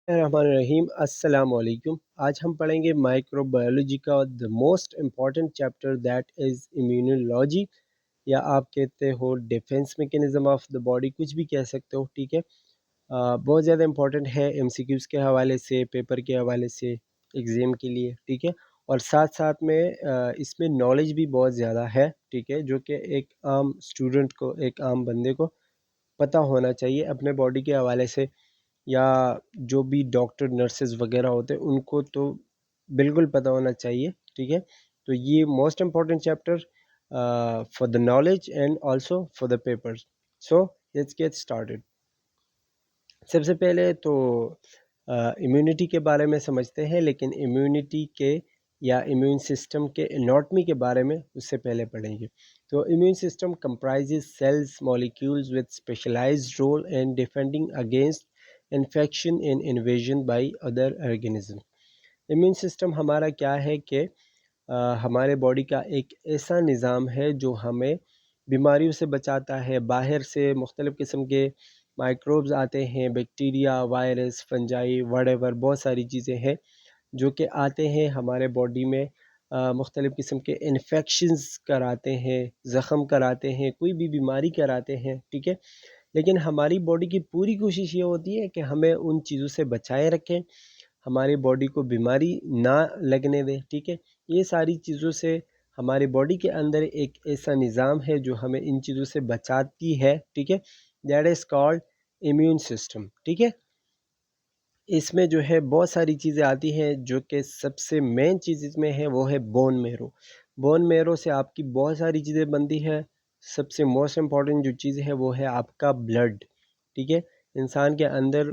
रहीम अस्सलाम वालेकुम। आज हम पढ़ेंगे माइक्रोबायोलॉजी का the most important chapter that is immunology, या आप कहते हो defence mechanism of the body, कुछ भी कह सकते हो। ठीक है। बहुत ज़्यादा इम्पॉर्टेंट है एमसीक्यूज़ के हवाले से, पेपर के हवाले से, एग्ज़ाम के लिए। ठीक है। और साथ साथ में इसमें नॉलेज भी बहुत ज़्यादा है। ठीक है, जो कि एक आम स्टूडेंट को, एक आम बंदे को पता होना चाहिए अपने बॉडी के हवाले से, या जो भी डॉक्टर नर्सेज वगैरह होते हैं उनको तो बिल्कुल पता होना चाहिए। ठीक है। तो ये most important chapter for the knowledge and also for the papers. So let's get started. सबसे पहले तो इम्यूनिटी के बारे में समझते हैं, लेकिन इम्यूनिटी के या इम्यून सिस्टम के एनाटॉमी के बारे में उससे पहले पढ़ेंगे। तो immune system comprises cells molecules with specialized role in defending against infection and invasion by other organism. Immune system हमारा क्या है कि हमारे बॉडी का एक ऐसा निज़ाम है जो हमें बीमारियों से बचाता है। बाहर से मुख्तलिफ़ किस्म के माइक्रोब्स आते हैं, बैक्टीरिया, वायरस, फंजाई, वटेवर, बहुत सारी चीज़ें हैं जो कि आते हैं हमारे बॉडी में, मुख्तलिफ़ किस्म के इन्फेक्शंस कराते हैं, ज़ख़म कराते हैं, कोई भी बीमारी कराते हैं। ठीक है। लेकिन हमारी बॉडी की पूरी कोशिश ये होती है कि हमें उन चीज़ों से बचाए रखें, हमारी बॉडी को बीमारी ना लगने दें। ठीक है। ये सारी चीज़ों से हमारी बॉडी के अंदर एक ऐसा निज़ाम है जो हमें इन चीज़ों से बचाती है। ठीक है। That is called immune system. ठीक है। इसमें जो है बहुत सारी चीज़ें आती हैं, जो कि सबसे मेन चीज़ इसमें है वो है बोन मेरो। बोन मेरो से आपकी बहुत सारी चीज़ें बनती है। सबसे मोस्ट इम्पॉर्टेंट जो चीज़ है वो है आपका ब्लड। ठीक है। इंसान के अंदर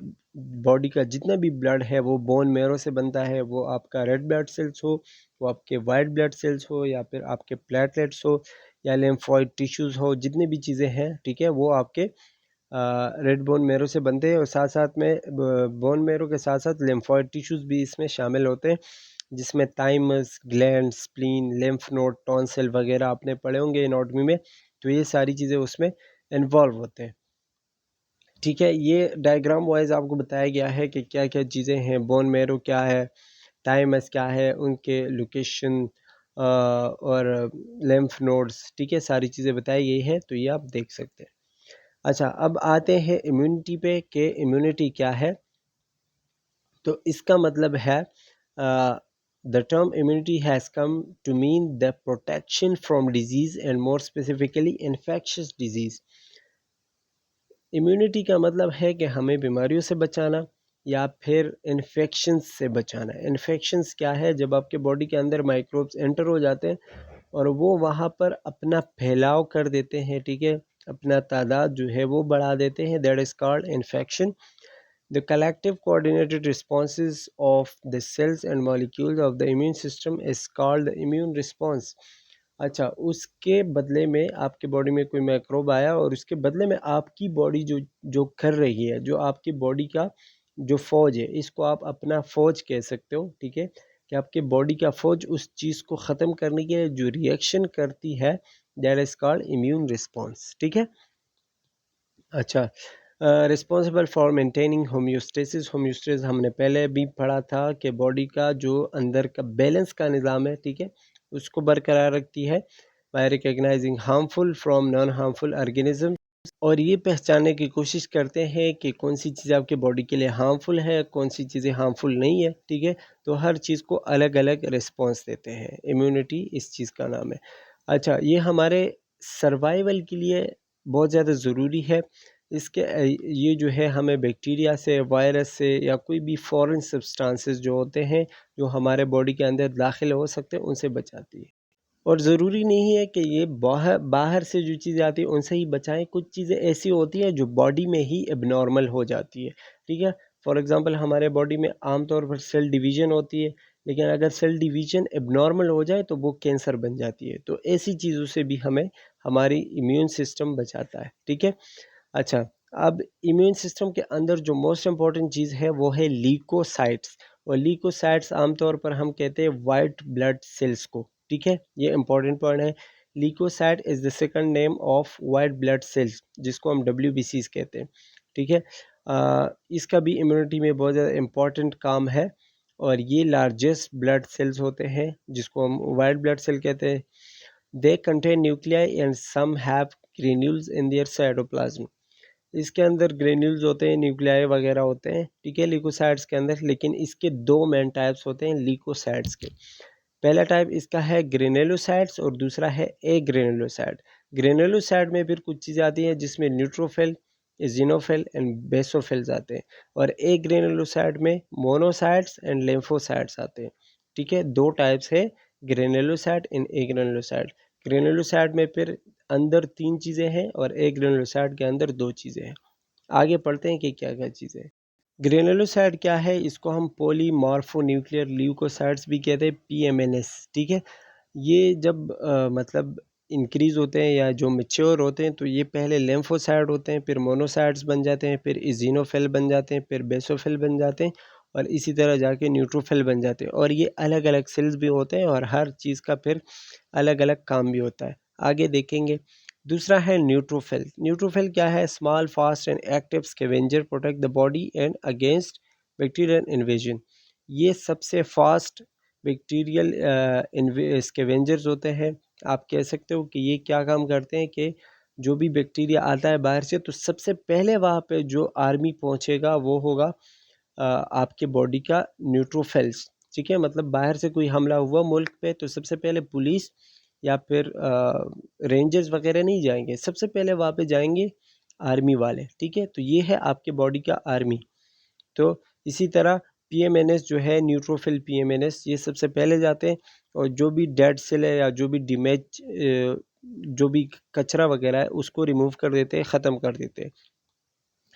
बॉडी का जितना भी ब्लड है वो बोन मेरो से बनता है। वो आपका रेड ब्लड सेल्स हो, वो आपके वाइट ब्लड सेल्स हो, या फिर आपके प्लेटलेट्स हो, या लिम्फोइड टिश्यूज़ हो, जितनी भी चीज़ें हैं, ठीक है, वो आपके रेड बोन मेरो से बनते हैं। और साथ साथ में बोन मेरो के साथ साथ लिम्फोइड टिश्यूज़ भी इसमें शामिल होते हैं, जिसमें thymus, gland, spleen, lymph node, tonsil वगैरह आपने पढ़े होंगे एनाटॉमी में। तो ये सारी चीज़ें उसमें इन्वॉल्व होते हैं। ठीक है। ये डायग्राम वाइज आपको बताया गया है कि क्या क्या चीज़ें हैं, बोन मेरो क्या है, थाइमस क्या है, उनके लोकेशन और लिम्फ नोड्स। ठीक है, सारी चीज़ें बताई गई है, तो ये आप देख सकते हैं। अच्छा, अब आते हैं इम्यूनिटी पे कि इम्यूनिटी क्या है। तो इसका मतलब है the term immunity has come to mean the protection from disease and more specifically infectious disease. Immunity का मतलब है कि हमें बीमारियों से बचाना या फिर इन्फेक्शंस से बचाना। इन्फेक्शंस क्या है? जब आपके बॉडी के अंदर माइक्रोब्स एंटर हो जाते हैं और वो वहाँ पर अपना फैलाव कर देते हैं। ठीक है, अपना तादाद जो है वो बढ़ा देते हैं। That is called infection. The collective coordinated responses of the cells and molecules of the immune system is called the immune response. अच्छा, उसके बदले में आपके बॉडी में कोई मैक्रोब आया और उसके बदले में आपकी बॉडी जो जो कर रही है, जो आपकी बॉडी का जो फ़ौज है, इसको आप अपना फ़ौज कह सकते हो। ठीक है, कि आपके बॉडी का फ़ौज उस चीज़ को ख़त्म करने के लिए जो रिएक्शन करती है, that is called immune response. ठीक है। अच्छा, responsible for maintaining homeostasis. Homeostasis हमने पहले भी पढ़ा था कि बॉडी का जो अंदर का बैलेंस का निज़ाम है, ठीक है, उसको बरकरार रखती है by recognizing harmful from non harmful organism. और ये पहचानने की कोशिश करते हैं कि कौन सी चीज़ आपके बॉडी के लिए हार्मफुल है, कौन सी चीज़ें हार्मफुल नहीं है। ठीक है, तो हर चीज़ को अलग अलग रिस्पॉन्स देते हैं। इम्यूनिटी इस चीज़ का नाम है। अच्छा, ये हमारे सर्वाइवल के लिए बहुत ज़्यादा ज़रूरी है। इसके ये जो है हमें बैक्टीरिया से, वायरस से, या कोई भी फॉरेन सब्सटेंसेस जो होते हैं, जो हमारे बॉडी के अंदर दाखिल हो सकते हैं, उनसे बचाती है। और ज़रूरी नहीं है कि ये बाहर बाहर से जो चीज़ें आती हैं उनसे ही बचाएँ। कुछ चीज़ें ऐसी होती हैं जो बॉडी में ही एबनॉर्मल हो जाती है। ठीक है? फॉर एग्ज़ाम्पल हमारे बॉडी में आम तौर पर सेल डिवीज़न होती है, लेकिन अगर सेल डिवीज़न एबनॉर्मल हो जाए तो वो कैंसर बन जाती है। तो ऐसी चीज़ों से भी हमें हमारी इम्यून सिस्टम बचाता है। ठीक है? अच्छा, अब इम्यून सिस्टम के अंदर जो मोस्ट इम्पॉर्टेंट चीज़ है वो है ल्यूकोसाइट्स। और ल्यूकोसाइट्स आमतौर पर हम कहते हैं वाइट ब्लड सेल्स को। ठीक है, ये इंपॉर्टेंट पॉइंट है। Leukocyte is the second name of white blood cells, जिसको हम डब्ल्यूबीसीज कहते हैं। ठीक है, इसका भी इम्यूनिटी में बहुत ज़्यादा इम्पॉर्टेंट काम है। और ये लार्जेस्ट ब्लड सेल्स होते हैं जिसको हम वाइट ब्लड सेल कहते हैं। They contain nuclei and some have granules in their cytoplasm. इसके अंदर ग्रेन्यूल्स होते हैं, न्यूक्लियाई वगैरह होते हैं, ठीक है, ल्यूकोसाइट्स के अंदर। लेकिन इसके दो मेन टाइप्स होते हैं ल्यूकोसाइट्स के। पहला टाइप इसका है ग्रेनुलोसाइट्स और दूसरा है ए ग्रेनुलोसाइट। ग्रेनुलोसाइट में फिर कुछ चीज़ें आती हैं जिसमें न्यूट्रोफिल, इजिनोफिल एंड बेसोफिल्स आते हैं। और ए ग्रेनुलोसाइट में मोनोसाइट्स एंड लिम्फोसाइट्स आते हैं। ठीक है, दो टाइप्स है ग्रेनुलोसाइट इन ए ग्रेनुलोसाइट। ग्रेनुलोसाइट में फिर अंदर तीन चीज़ें हैं और ए ग्रेनुलोसाइट के अंदर दो चीज़ें हैं। आगे पढ़ते हैं कि क्या क्या चीज़ें हैं। ग्रेनुलोसाइट क्या है? इसको हम पॉलीमॉर्फोन्यूक्लियर ल्यूकोसाइट्स भी कहते हैं, पीएमएनएस। ठीक है, ये जब मतलब इंक्रीज़ होते हैं या जो मैच्योर होते हैं तो ये पहले लिम्फोसाइट होते हैं, फिर मोनोसाइट्स बन जाते हैं, फिर इजिनोफिल बन जाते हैं, फिर बेसोफिल बन जाते हैं और इसी तरह जाके न्यूट्रोफिल बन जाते हैं। और ये अलग अलग सेल्स भी होते हैं और हर चीज़ का फिर अलग अलग काम भी होता है। आगे देखेंगे। दूसरा है न्यूट्रोफिल। न्यूट्रोफिल क्या है? Small fast and active scavenger, protect the body and against bacterial invasion. ये सबसे फास्ट बैक्टीरियल स्कैवेंजर्स होते हैं। आप कह सकते हो कि ये क्या काम करते हैं कि जो भी बैक्टीरिया आता है बाहर से तो सबसे पहले वहाँ पे जो आर्मी पहुँचेगा वो होगा आपके बॉडी का न्यूट्रोफिल्स। ठीक है, मतलब बाहर से कोई हमला हुआ मुल्क पे तो सबसे पहले पुलिस या फिर रेंजर्स वगैरह नहीं जाएंगे, सबसे पहले वहाँ पे जाएंगे आर्मी वाले। ठीक है, तो ये है आपके बॉडी का आर्मी। तो इसी तरह पीएमएनएस जो है, न्यूट्रोफिल पीएमएनएस, ये सबसे पहले जाते हैं और जो भी डेड सेल है या जो भी डैमेज जो भी कचरा वगैरह है उसको रिमूव कर देते हैं, ख़त्म कर देते हैं।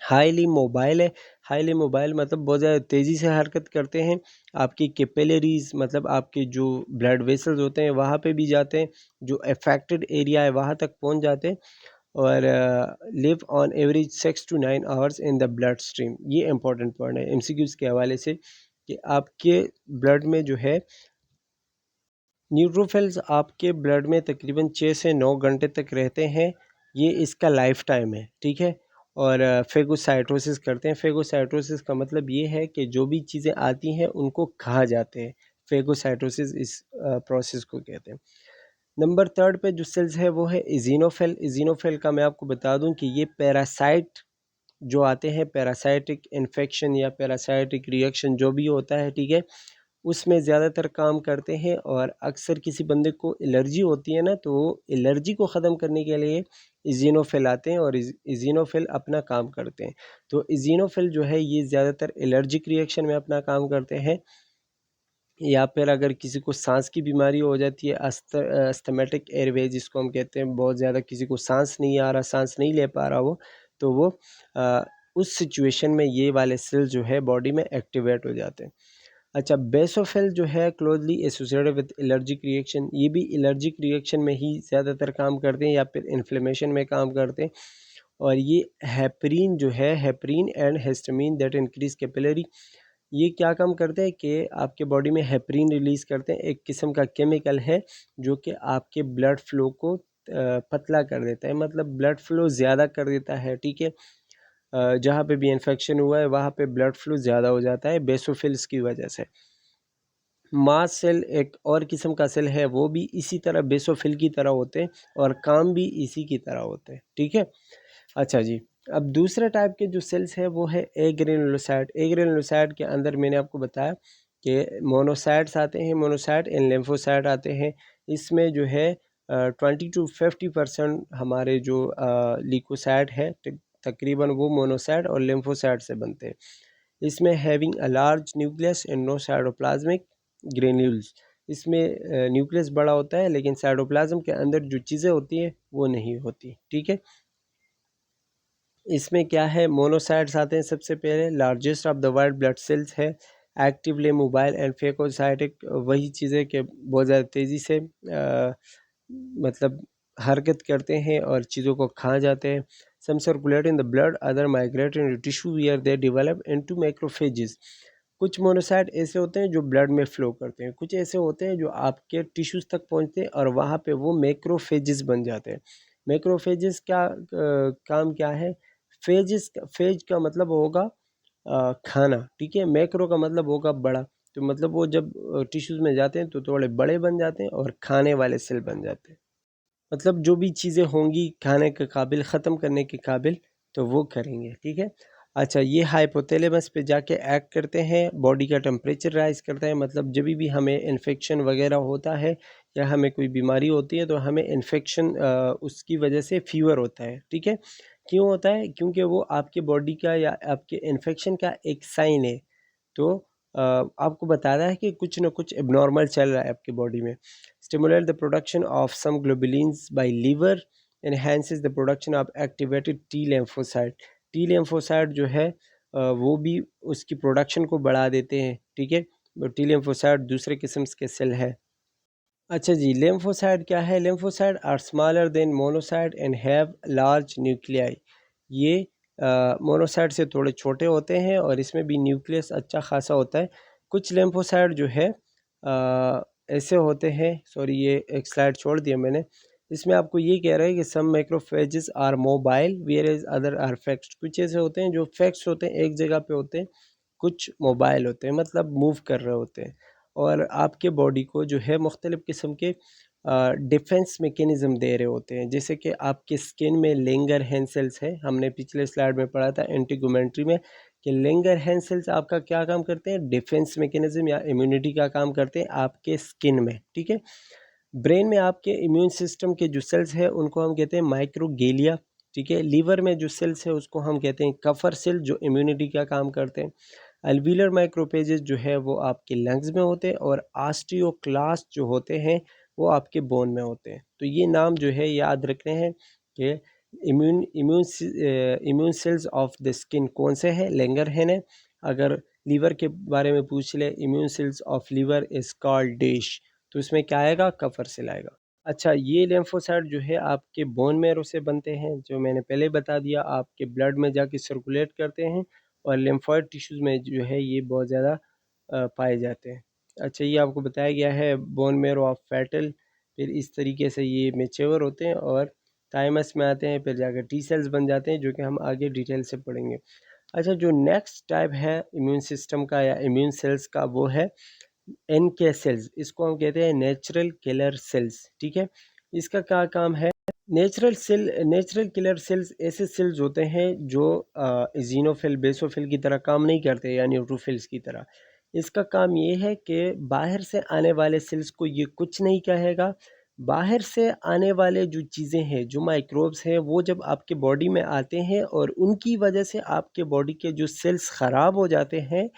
हाईली मोबाइल है। हाईली मोबाइल मतलब बहुत ज़्यादा तेज़ी से हरकत करते हैं। आपकी कैपिलरीज़ मतलब आपके जो ब्लड वेसल्स होते हैं वहाँ पे भी जाते हैं, जो अफेक्टेड एरिया है वहाँ तक पहुँच जाते हैं। और live on average 6 to 9 hours in the blood stream. ये इंपॉर्टेंट पॉइंट है एमसीक्यूज़ के हवाले से कि आपके ब्लड में जो है न्यूट्रोफिल्स आपके ब्लड में तकरीबन 6 से 9 घंटे तक रहते हैं। ये इसका लाइफ टाइम है। ठीक है, और फेगोसाइटोसिस करते हैं। फेगोसाइटोसिस का मतलब ये है कि जो भी चीज़ें आती हैं उनको खा जाते हैं। फेगोसाइटोसिस इस प्रोसेस को कहते हैं। नंबर थर्ड पे जो सेल्स है वो है इजिनोफिल। इजिनोफिल का मैं आपको बता दूं कि ये पैरासाइट जो आते हैं, पैरासाइटिक इन्फेक्शन या पैरासाइटिक रिएक्शन जो भी होता है, ठीक है, उसमें ज़्यादातर काम करते हैं। और अक्सर किसी बंदे को एलर्जी होती है ना, तो वो एलर्जी को ख़त्म करने के लिए इजिनोफिल आते हैं और इजिनोफिल अपना काम करते हैं। तो इजिनोफिल जो है ये ज़्यादातर एलर्जिक रिएक्शन में अपना काम करते हैं। या फिर अगर किसी को सांस की बीमारी हो जाती है, अस्थमेटिक एयरवेज जिसको हम कहते हैं, बहुत ज़्यादा किसी को सांस नहीं आ रहा, सांस नहीं ले पा रहा वो, तो वो अ, उस सिचुएशन में ये वाले सेल जो है बॉडी में एक्टिवेट हो जाते हैं। अच्छा, बेसोफिल जो है closely associated with allergic reaction. ये भी एलर्जिक रिएक्शन में ही ज़्यादातर काम करते हैं या फिर इन्फ्लेमेशन में काम करते हैं। और ये हेपरिन जो है, heparin and histamine that increase capillary, ये क्या काम करते हैं कि आपके बॉडी में हेपरिन रिलीज़ करते हैं। एक किस्म का केमिकल है जो कि आपके ब्लड फ्लो को पतला कर देता है, मतलब ब्लड फ्लो ज़्यादा कर देता है। ठीक है, जहाँ पे भी इन्फेक्शन हुआ है वहाँ पे ब्लड फ्लो ज़्यादा हो जाता है बेसोफिल्स की वजह से। मास्ट सेल एक और किस्म का सेल है, वो भी इसी तरह बेसोफिल की तरह होते हैं और काम भी इसी की तरह होते हैं। ठीक है, अच्छा जी। अब दूसरे टाइप के जो सेल्स है वो है ए ग्रेनुलोसाइट। ए ग्रेनुलोसाइट के अंदर मैंने आपको बताया कि मोनोसाइट्स आते हैं, मोनोसाइट एंड लिम्फोसाइट आते हैं। इसमें जो है 20 to 50% हमारे जो ल्यूकोसाइट है तकरीबन वो मोनोसाइट और लिम्फोसाइट से बनते हैं। इसमें having a large nucleus and no cytoplasmic granules. इसमें न्यूक्लियस बड़ा होता है लेकिन साइटोप्लाज्म के अंदर जो चीज़ें होती हैं वो नहीं होती। ठीक है, इसमें क्या है, मोनोसाइट्स आते हैं सबसे पहले, largest of the white blood sales है, एक्टिवली मोबाइल एंड फेकोसाइटिक। वही चीज़ें कि बहुत ज़्यादा तेज़ी से मतलब हरकत करते हैं और चीज़ों को खा जाते हैं। Some circulate in the blood, other migrate in tissue where they develop into macrophages. कुछ मोनोसाइट ऐसे होते हैं जो ब्लड में फ्लो करते हैं, कुछ ऐसे होते हैं जो आपके टिश्यूज़ तक पहुंचते हैं और वहाँ पे वो मैक्रोफेजेस बन जाते हैं। मैक्रोफेजेस क्या काम क्या है? फेज का मतलब होगा खाना, ठीक है। मैक्रो का मतलब होगा बड़ा, तो मतलब वो जब टिश्यूज़ में जाते हैं तो थोड़े बड़े बन जाते हैं और खाने वाले सेल बन जाते हैं। मतलब जो भी चीज़ें होंगी खाने के काबिल, ख़त्म करने के काबिल, तो वो करेंगे, ठीक है। अच्छा, ये हाइपोथैलेमस पे जाके एक्ट करते हैं, बॉडी का टेम्परेचर राइज़ करता है। मतलब जब भी हमें इन्फेक्शन वगैरह होता है या हमें कोई बीमारी होती है तो हमें इन्फेक्शन उसकी वजह से फ़ीवर होता है, ठीक है। क्यों होता है? क्योंकि वो आपके बॉडी का या आपके इन्फेक्शन का एक साइन है। तो आपको बता रहा है कि कुछ न कुछ एब्नॉर्मल चल रहा है आपकी बॉडी में। Stimulate the production of some globulins by liver, enhances the production of activated T lymphocyte. T lymphocyte जो है वो भी उसकी प्रोडक्शन को बढ़ा देते हैं, ठीक है। टी लिम्फोसाइट दूसरे किस्म के सेल है। अच्छा जी, लिम्फोसाइट क्या है? Lymphocyte are smaller than monocyte and have large nuclei. ये मोनोसाइट से थोड़े छोटे होते हैं और इसमें भी न्यूक्लियस अच्छा खासा होता है। कुछ लिम्फोसाइट जो है ऐसे होते हैं, सॉरी ये एक स्लाइड छोड़ दिया मैंने। इसमें आपको ये कह रहा है कि some macrophages are mobile whereas other are fixed. कुछ ऐसे होते हैं जो फिक्स्ड होते हैं, एक जगह पे होते हैं, कुछ मोबाइल होते हैं, मतलब मूव कर रहे होते हैं और आपके बॉडी को जो है मुख्तलिफ़ किस्म के डिफेंस मैकेनिज़्म दे रहे होते हैं। जैसे कि आपके स्किन में लैंगरहैंस सेल्स है, हमने पिछले स्लाइड में पढ़ा था एंटीगोमेंट्री में, कि लैंगरहैंस सेल्स आपका क्या काम करते हैं? डिफेंस मैकेनिज़्म या इम्यूनिटी का काम करते हैं आपके स्किन में, ठीक है। ब्रेन में आपके इम्यून सिस्टम के जो सेल्स हैं उनको हम कहते हैं माइक्रोगेलिया, ठीक है। लीवर में जो सेल्स है उसको हम कहते हैं कफर सेल, जो इम्यूनिटी का काम करते हैं। अल्वीलर माइक्रोपेजेस जो है वो आपके लंग्स में होते हैं और ऑस्टियोक्लास्ट जो होते हैं वो आपके बोन में होते हैं। तो ये नाम जो है याद रखने हैं कि immune immune immune cells of the skin कौन से हैं? लैंगरहैंस है। अगर लीवर के बारे में पूछ ले, immune cells of liver is called dish, तो इसमें क्या आएगा? कफर सेल आएगा। अच्छा, ये लिम्फोसाइट जो है आपके बोन मैरो से बनते हैं, जो मैंने पहले बता दिया, आपके ब्लड में जाके सर्कुलेट करते हैं और लिम्फॉइड टिश्यूज़ में जो है ये बहुत ज़्यादा पाए जाते हैं। अच्छा, ये आपको बताया गया है बोन मैरो ऑफ फैटल, फिर इस तरीके से ये मैच्योर होते हैं और थाइमस में आते हैं, फिर जाकर टी सेल्स बन जाते हैं, जो कि हम आगे डिटेल से पढ़ेंगे। अच्छा, जो नेक्स्ट टाइप है इम्यून सिस्टम का या इम्यून सेल्स का, वो है एनके सेल्स। इसको हम कहते हैं नेचुरल किलर सेल्स, ठीक है। इसका क्या काम है? नेचुरल किलर सेल्स ऐसे सेल्स होते हैं जो इज़िनोफिल बेसोफिल की तरह काम नहीं करते, या न्यूट्रोफिल्स की तरह। इसका काम ये है कि बाहर से आने वाले सेल्स को ये कुछ नहीं कहेगा। बाहर से आने वाले जो चीज़ें हैं, जो माइक्रोब्स हैं, वो जब आपके बॉडी में आते हैं और उनकी वजह से आपके बॉडी के जो सेल्स ख़राब हो जाते हैं,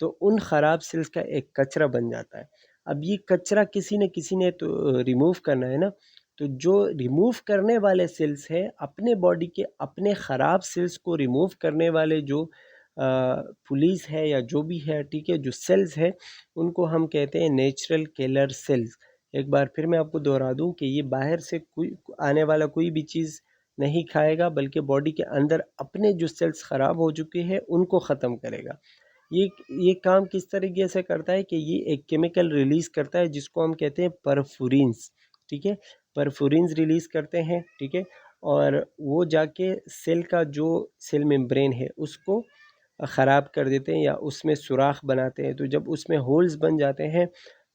तो उन ख़राब सेल्स का एक कचरा बन जाता है। अब ये कचरा किसी ने तो रिमूव करना है ना, तो जो रिमूव करने वाले सेल्स हैं, अपने बॉडी के अपने ख़राब सेल्स को रिमूव करने वाले जो पुलिस है या जो भी है, ठीक है, जो सेल्स है, उनको हम कहते हैं नेचुरल किलर सेल्स। एक बार फिर मैं आपको दोहरा दूं कि ये बाहर से कोई आने वाला कोई भी चीज़ नहीं खाएगा, बल्कि बॉडी के अंदर अपने जो सेल्स ख़राब हो चुके हैं उनको ख़त्म करेगा। ये ये काम किस तरीके से करता है कि ये एक केमिकल रिलीज़ करता है जिसको हम कहते हैं परफोरिन्स, ठीक है। परफोरिन्स रिलीज़ करते हैं, ठीक है। और वो जाके सेल का जो सेल मेम्ब्रेन है उसको ख़राब कर देते हैं या उसमें सुराख बनाते हैं। तो जब उसमें होल्स बन जाते हैं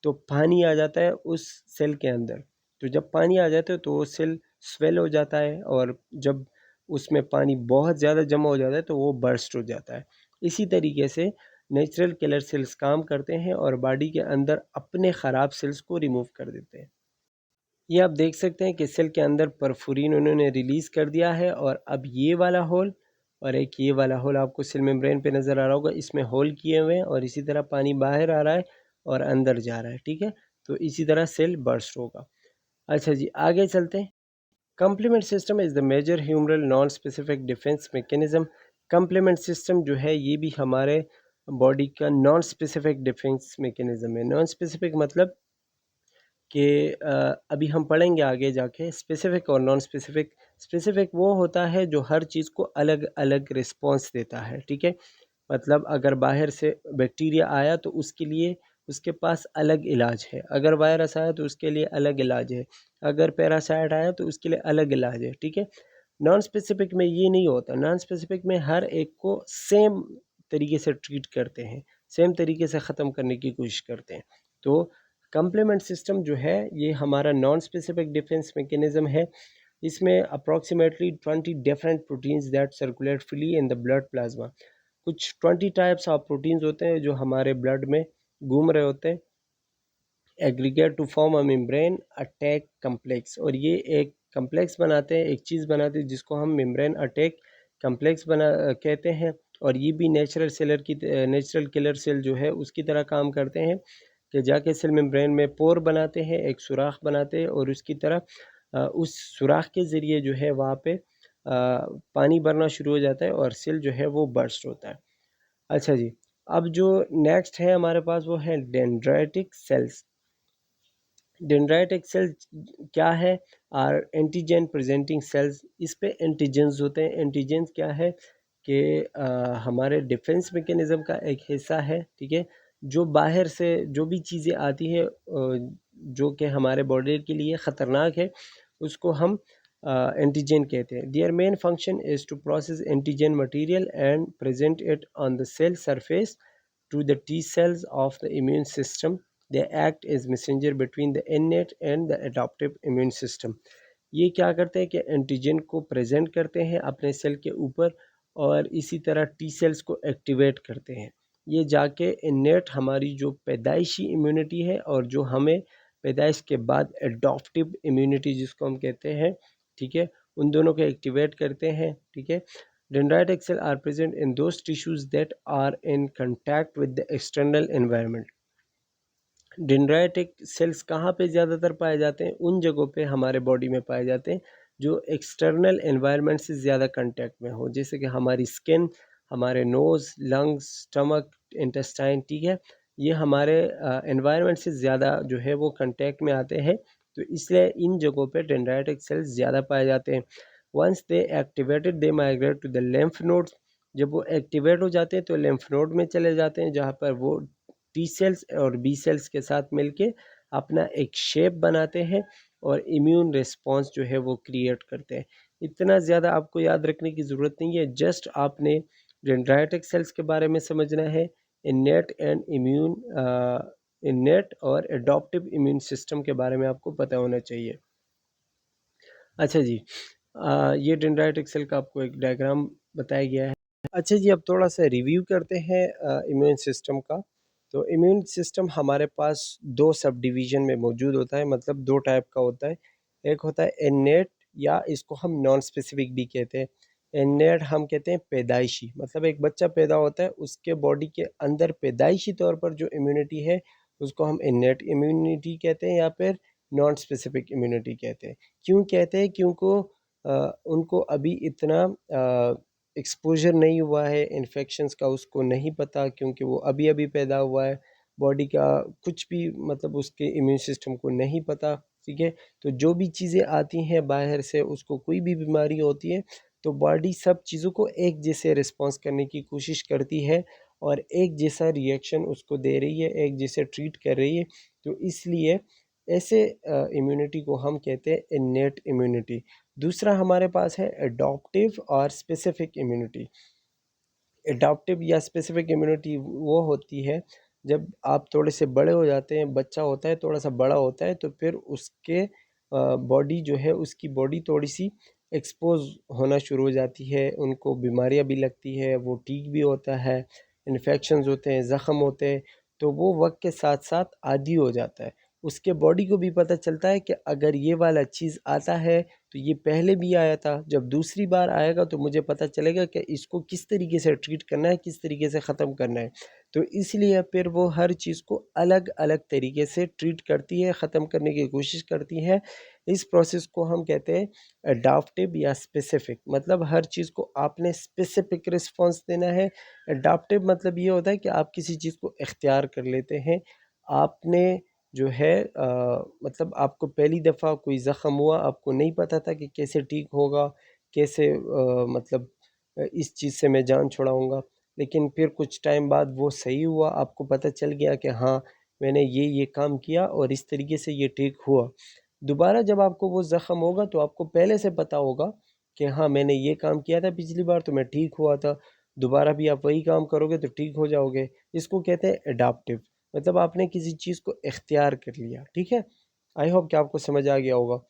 तो पानी आ जाता है उस सेल के अंदर। तो जब पानी आ जाता है तो वो सेल स्वेल हो जाता है और जब उसमें पानी बहुत ज़्यादा जमा हो जाता है तो वो बर्स्ट हो जाता है। इसी तरीके से नेचुरल किलर सेल्स काम करते हैं और बॉडी के अंदर अपने ख़राब सेल्स को रिमूव कर देते हैं। ये आप देख सकते हैं कि सेल के अंदर परफोरिन उन्होंने रिलीज़ कर दिया है और अब ये वाला होल और एक ये वाला होल आपको सेल मेम्ब्रेन पे नज़र आ रहा होगा, इसमें होल किए हुए हैं और इसी तरह पानी बाहर आ रहा है और अंदर जा रहा है, ठीक है। तो इसी तरह सेल बर्स्ट होगा। अच्छा जी, आगे चलते हैं। Complement system is the major humoral non specific defence mechanism. Complement system जो है ये भी हमारे बॉडी का नॉन स्पेसिफिक डिफेंस मैकेनिज्म है। नॉन स्पेसिफिक मतलब कि अभी हम पढ़ेंगे आगे जाके स्पेसिफिक और नॉन स्पेसिफिक। स्पेसिफिक वो होता है जो हर चीज़ को अलग अलग रिस्पॉन्स देता है, ठीक है। मतलब अगर बाहर से बैक्टीरिया आया तो उसके लिए उसके पास अलग इलाज है, अगर वायरस आया तो उसके लिए अलग इलाज है, अगर पैरासाइट आया तो उसके लिए अलग इलाज है, ठीक है। नॉन स्पेसिफिक में ये नहीं होता। नॉन स्पेसिफिक में हर एक को सेम तरीके से ट्रीट करते हैं, सेम तरीके से ख़त्म करने की कोशिश करते हैं। तो कम्प्लीमेंट सिस्टम जो है ये हमारा नॉन स्पेसिफिक डिफेंस मैकेनिज्म है। इसमें approximately 20 different proteins that circulate freely in the blood plasma. कुछ 20 टाइप्स ऑफ प्रोटीन्स होते हैं जो हमारे ब्लड में घूम रहे होते हैं, aggregate to form a membrane attack complex, और ये एक कम्प्लेक्स बनाते हैं, एक चीज़ बनाते हैं जिसको हम मेम्ब्रेन अटैक कम्प्लेक्स बना कहते हैं। और ये भी नेचुरल किलर सेल जो है उसकी तरह काम करते हैं कि जाके सेल मेम्ब्रेन में पोर बनाते हैं, एक सुराख बनाते हैं, और उसकी तरह उस सुराख के ज़रिए जो है वहाँ पे पानी भरना शुरू हो जाता है और सेल जो है वो बर्स्ट होता है। अच्छा जी, अब जो नेक्स्ट है हमारे पास वो है डेंड्राइटिक सेल्स। डेंड्राइटिक सेल क्या है? Are antigen presenting cells. इस पे एंटीजेंस होते हैं। एंटीजेंस क्या है कि हमारे डिफेंस मैकेनिज्म का एक हिस्सा है, ठीक है, जो बाहर से जो भी चीज़ें आती है जो कि हमारे बॉडी के लिए ख़तरनाक है, उसको हम एंटीजन कहते हैं। Their main function is to process antigen material and present it on the cell surface to the T cells of the immune system. They act as messenger between the innate and the adaptive immune system. ये क्या करते हैं कि antigen को present करते हैं अपने cell के ऊपर, और इसी तरह टी सेल्स को एक्टिवेट करते हैं। ये जाके इनेट हमारी जो पैदाइशी इम्यूनिटी है और जो हमें पैदाइश के बाद एडॉप्टिव इम्यूनिटी जिसको हम कहते हैं, ठीक है, उन दोनों को एक्टिवेट करते हैं, ठीक है। Dendritic cells are present in those tissues that are in contact with the external environment. Dendritic sales कहाँ पे ज़्यादातर पाए जाते हैं? उन जगहों पे हमारे बॉडी में पाए जाते हैं जो एक्सटर्नल एनवायरनमेंट से ज़्यादा कांटेक्ट में हो, जैसे कि हमारी स्किन, हमारे नोज़, लंग्स, स्टमक, इंटेस्टाइन, ठीक है, ये हमारे एनवायरनमेंट से ज़्यादा जो है वो कांटेक्ट में आते हैं, तो इसलिए इन जगहों पे डेंड्राइटिक सेल्स ज़्यादा पाए जाते हैं। Once they activated they migrate to the lymph nodes. जब वो एक्टिवेट हो जाते हैं तो lymph नोड में चले जाते हैं, जहाँ पर वो टी सेल्स और बी सेल्स के साथ मिलके अपना एक शेप बनाते हैं और इम्यून रिस्पॉन्स जो है वो क्रिएट करते हैं। इतना ज़्यादा आपको याद रखने की ज़रूरत नहीं है, जस्ट आपने डेंड्राइटिक सेल्स के बारे में समझना है, इनेट एंड इम्यून इनेट और एडॉप्टिव इम्यून सिस्टम के बारे में आपको पता होना चाहिए। अच्छा जी, ये डेंड्राइटिक सेल का आपको एक डायग्राम बताया गया है। अच्छा जी, अब थोड़ा सा रिव्यू करते हैं इम्यून सिस्टम का। तो इम्यून सिस्टम हमारे पास दो सब डिवीज़न में मौजूद होता है, मतलब दो टाइप का होता है। एक होता है इन्नेट, या इसको हम नॉन स्पेसिफिक भी कहते हैं। इन्नेट हम कहते हैं पैदाइशी, मतलब एक बच्चा पैदा होता है उसके बॉडी के अंदर पैदाइशी तौर पर जो इम्यूनिटी है उसको हम इन्नेट इम्यूनिटी कहते हैं या फिर नॉन स्पेसिफिक इम्यूनिटी कहते हैं। क्यों कहते हैं? क्योंकि उनको अभी इतना एक्सपोज़र नहीं हुआ है इन्फेक्शंस का, उसको नहीं पता, क्योंकि वो अभी-अभी पैदा हुआ है, बॉडी का कुछ भी मतलब उसके इम्यून सिस्टम को नहीं पता, ठीक है? तो जो भी चीज़ें आती हैं बाहर से, उसको कोई भी बीमारी होती है, तो बॉडी सब चीज़ों को एक जैसे रिस्पॉन्स करने की कोशिश करती है और एक जैसा रिएक्शन उसको दे रही है, एक जैसे ट्रीट कर रही है। तो इसलिए ऐसे इम्यूनिटी को हम कहते हैं इन्नेट इम्यूनिटी। दूसरा हमारे पास है एडॉप्टिव और स्पेसिफिक इम्यूनिटी। एडॉप्टिव या स्पेसिफिक इम्यूनिटी वो होती है जब आप थोड़े से बड़े हो जाते हैं, बच्चा होता है, थोड़ा सा बड़ा होता है, तो फिर उसके बॉडी जो है उसकी बॉडी थोड़ी सी एक्सपोज होना शुरू हो जाती है, उनको बीमारियां भी लगती है, वो ठीक भी होता है, इन्फेक्शंस होते हैं, ज़ख़म होते हैं, तो वो वक्त के साथ साथ आदी हो जाता है। उसके बॉडी को भी पता चलता है कि अगर ये वाला चीज़ आता है तो ये पहले भी आया था, जब दूसरी बार आएगा तो मुझे पता चलेगा कि इसको किस तरीके से ट्रीट करना है, किस तरीके से ख़त्म करना है। तो इसलिए फिर वो हर चीज़ को अलग-अलग तरीके से ट्रीट करती है, ख़त्म करने की कोशिश करती है। इस प्रोसेस को हम कहते हैं एडॉप्टिव या स्पेसिफिक, मतलब हर चीज़ को आपने स्पेसिफिक रिस्पॉन्स देना है। एडॉप्टिव मतलब ये होता है कि आप किसी चीज़ को इख्तियार कर लेते हैं। आपने जो है मतलब आपको पहली दफ़ा कोई ज़ख़म हुआ, आपको नहीं पता था कि कैसे ठीक होगा, कैसे मतलब इस चीज़ से मैं जान छुड़ाऊँगा। लेकिन फिर कुछ टाइम बाद वो सही हुआ, आपको पता चल गया कि हाँ, मैंने ये काम किया और इस तरीके से ये ठीक हुआ। दोबारा जब आपको वो ज़ख़म होगा तो आपको पहले से पता होगा कि हाँ मैंने ये काम किया था पिछली बार तो मैं ठीक हुआ था, दोबारा भी आप वही काम करोगे तो ठीक हो जाओगे। इसको कहते हैं एडाप्टिव, मतलब आपने किसी चीज़ को इख्तियार कर लिया। ठीक है, आई होप कि आपको समझ आ गया होगा।